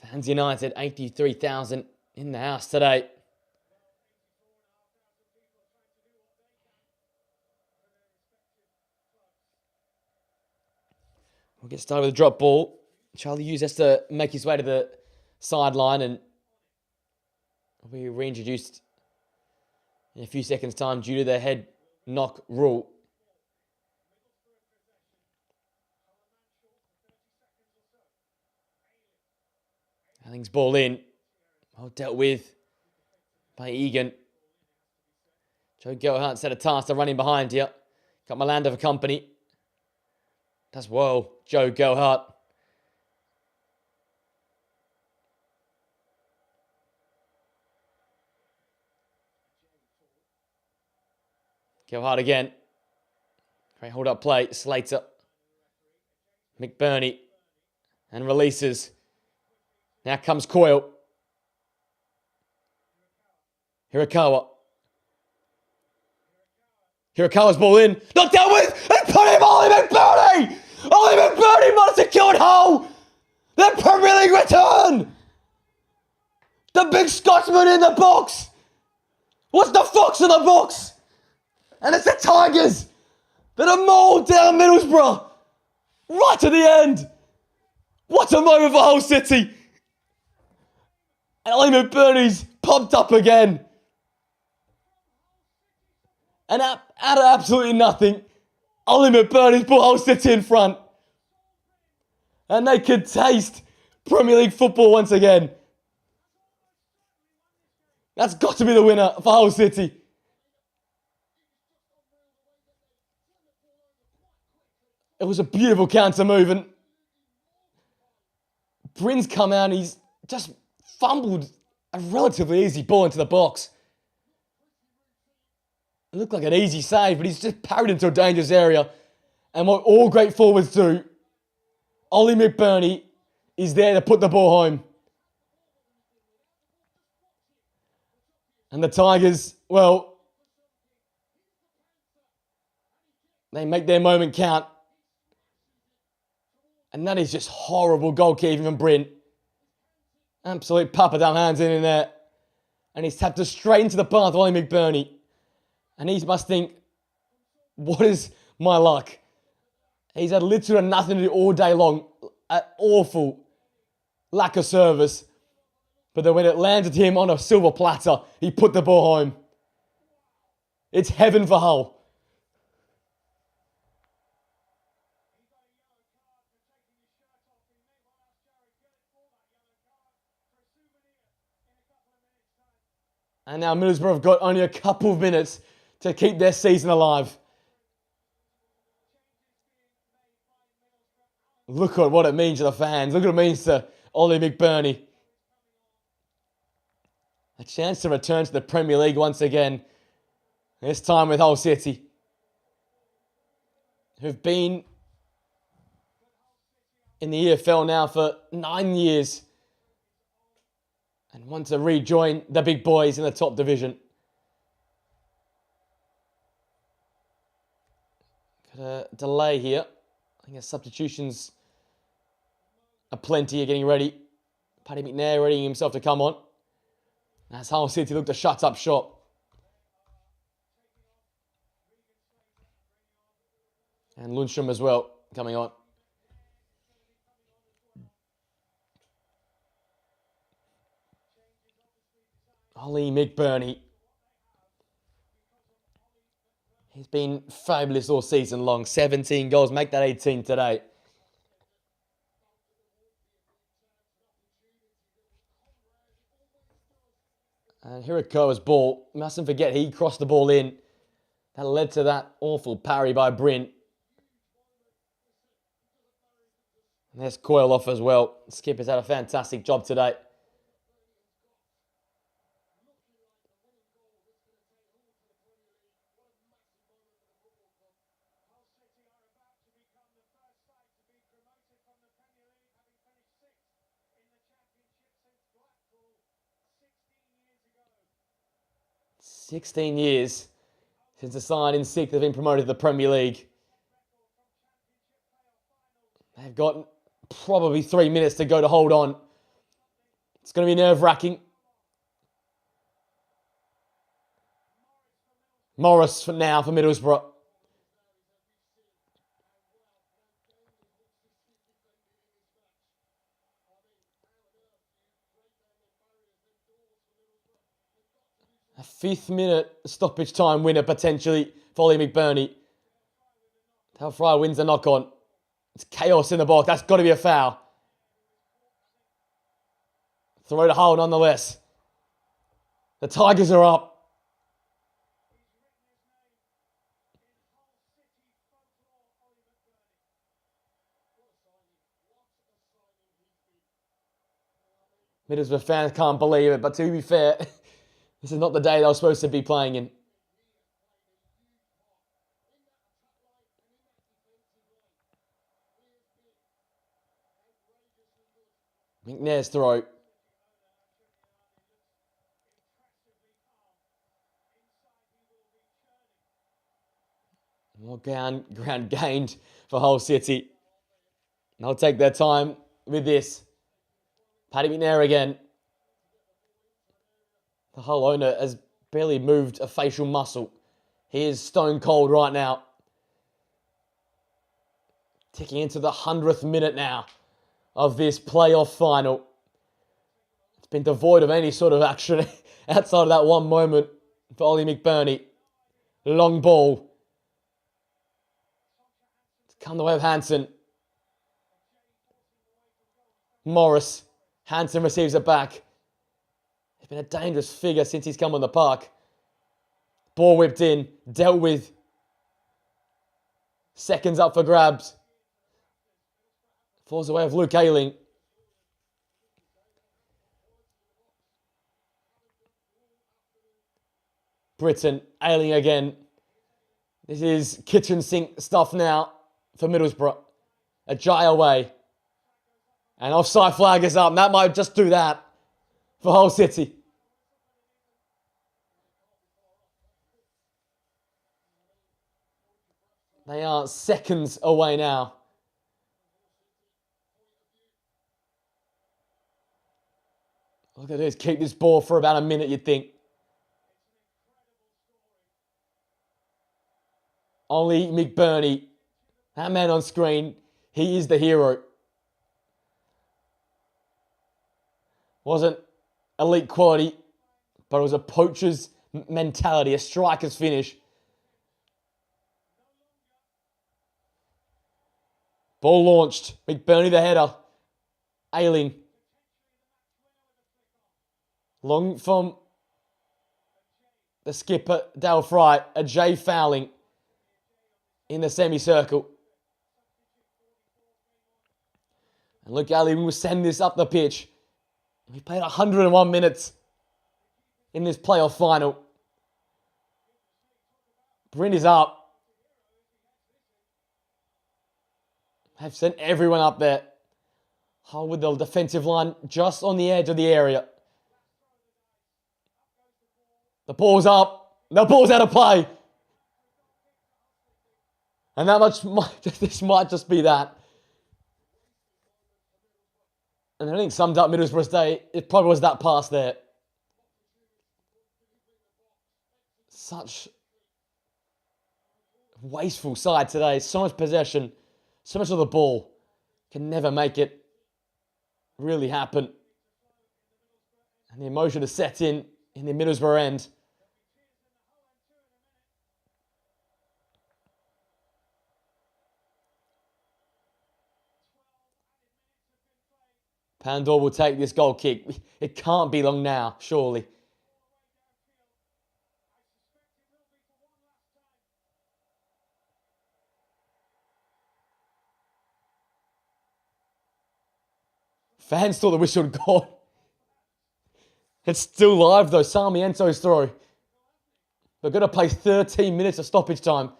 Fans United, 83,000 in the house today. We'll get started with a drop ball. Charlie Hughes has to make his way to the sideline and will be reintroduced in a few seconds' time due to the head knock rule. Alling's ball in. Well dealt with by Egan. Joe Gelhardt set a task to run in behind here. Got Malanda for company. Does well, Joe Gelhardt. Gelhardt again. Great hold-up play. Slater. McBurney. And releases. Now comes Coyle. Hirakawa. Hirakawa's ball in. Not dealt with. And put him, Ollie McBurney! Ollie McBurney might have secured Hull. The Premier League return. The big Scotsman in the box. What's the fox in the box? And it's the Tigers that are mauled down Middlesbrough. Right to the end. What a moment for Hull City. And Ollie McBurney's popped up again. And out of absolutely nothing, Ollie McBurney's put Hull City in front. And they could taste Premier League football once again. That's got to be the winner for Hull City. It was a beautiful counter move, and Bryn's come out and he's just fumbled a relatively easy ball into the box. It looked like an easy save, but he's just parried into a dangerous area. And what all great forwards do, Ollie McBurney is there to put the ball home. And the Tigers, well, they make their moment count. And that is just horrible goalkeeping from Bryn. Absolute papa-dam hands in there. And he's tapped it straight into the path of Ollie McBurney. And he must think, what is my luck? He's had literally nothing to do all day long. An awful lack of service. But then when it landed him on a silver platter, he put the ball home. It's heaven for Hull. And now Middlesbrough have got only a couple of minutes to keep their season alive. Look at what it means to the fans. Look at what it means to Ollie McBurney. A chance to return to the Premier League once again. This time with Hull City, who've been in the EFL now for 9 years and want to rejoin the big boys in the top division. Got a delay here. I think the substitutions are plenty. Getting ready. Paddy McNair readying himself to come on. As Hull City look to shut up shop. And Lundstrom as well coming on. Ollie McBurney. He's been fabulous all season long. 17 goals, make that 18 today. And Hirakawa's ball, mustn't forget he crossed the ball in. That led to that awful parry by Bryn. And there's Coyle off as well. Skipper's had a fantastic job today. "16 years since the side in sixth have been promoted to the Premier League. They've got probably 3 minutes to go to hold on. It's going to be nerve-wracking. Morris for now for Middlesbrough. A 5th minute stoppage time winner potentially for Ollie McBurney. Telfry wins the knock-on. It's chaos in the box. That's got to be a foul. Throw to Hull nonetheless. The Tigers are up. Middlesbrough fans can't believe it, but to be fair, this is not the day they were supposed to be playing in. McNair's throw. More ground gained for Hull City. They'll take their time with this. Paddy McNair again. The Hull owner has barely moved a facial muscle. He is stone cold right now. Ticking into the 100th minute now of this playoff final. It's been devoid of any sort of action outside of that one moment for Ollie McBurney. Long ball. It's come the way of Hansen. Morris. Hansen receives it back. He's been a dangerous figure since he's come on the park. Ball whipped in. Dealt with. Seconds up for grabs. Falls away of Luke Ayling. Britton, Ayling again. This is kitchen sink stuff now for Middlesbrough. A jai away. And offside flag is up. And that might just do that for Hull City. They are seconds away now. All they're going to do is keep this ball for about a minute, you'd think. Ollie McBurney, that man on screen, he is the hero. Wasn't elite quality, but it was a poacher's mentality, a striker's finish. Ball launched. McBurney the header. Ayling. Long from the skipper, Dale Fry. A J fouling in the semicircle. And Luke Ayling will send this up the pitch. We played 101 minutes in this playoff final. Bryn is up. Have sent everyone up there. Hull with the defensive line just on the edge of the area. The ball's up. The ball's out of play. And this might just be that. And I think summed up Middlesbrough's day, it probably was that pass there. Such wasteful side today. So much possession. So much of the ball. Can never make it really happen. And the emotion is set in the Middlesbrough end. Pandor will take this goal kick. It can't be long now, surely. Fans thought the whistle had gone. It's still live though. Sarmiento's throw. We're going to play 13 minutes of stoppage time.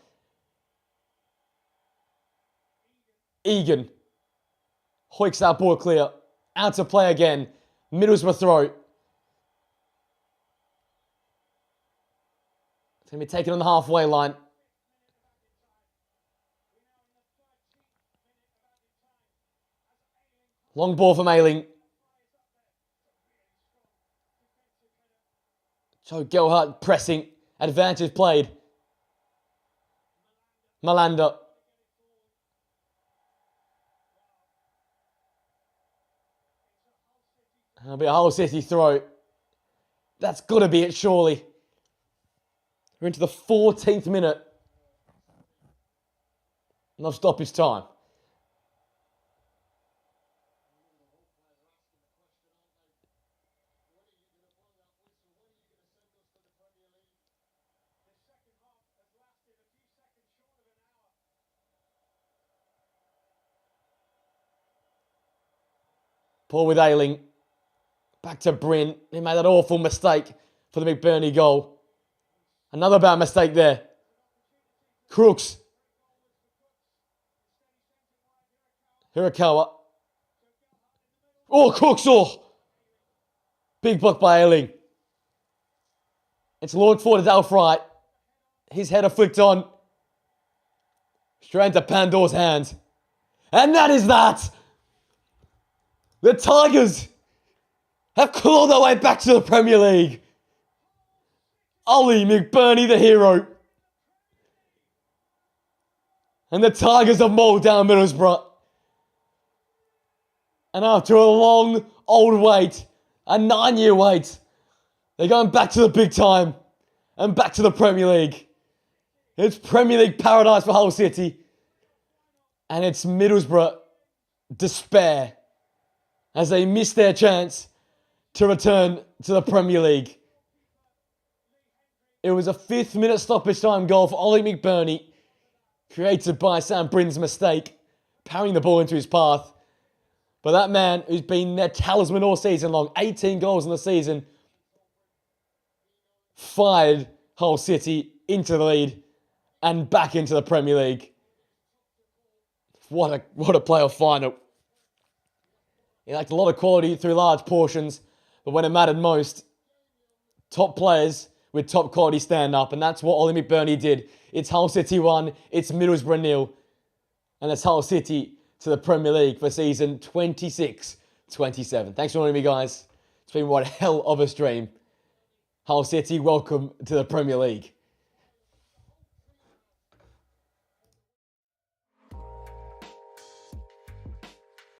Egan hoiks that ball clear. Out to play again. Middlesbrough throw. It's going to be taken on the halfway line. Long ball from Ayling. Joe Gelhardt pressing. Advantage played. Malander. It'll be a Hull City throw. That's got to be it, surely. We're into the 14th minute. No stoppage time. Paul with Ayling. Back to Bryn. He made that awful mistake for the McBurney goal. Another bad mistake there. Crooks. Hirakawa. Oh, Crooks. Oh. Big block by Ayling. It's launched forward to Dale Fry. His header flicked on. Straight into Pandor's hands. And that is that. The Tigers have clawed their way back to the Premier League. Ollie McBurney, the hero. And the Tigers have mauled down Middlesbrough. And after a long, old wait, A 9-year wait. They're going back to the big time and back to the Premier League. It's Premier League paradise for Hull City. And it's Middlesbrough despair as they miss their chance to return to the Premier League. It was a 5th-minute stoppage time goal for Ollie McBurney, created by Sam Brin's mistake, parrying the ball into his path. But that man who's been their talisman all season long, 18 goals in the season, fired Hull City into the lead and back into the Premier League. What a playoff final. He lacked a lot of quality through large portions, but when it mattered most, top players with top quality stand up, and that's what Ollie McBurney did. It's Hull City 1, it's Middlesbrough 0, and it's Hull City to the Premier League for season 26-27. Thanks for joining me, guys. It's been one hell of a stream. Hull City, welcome to the Premier League.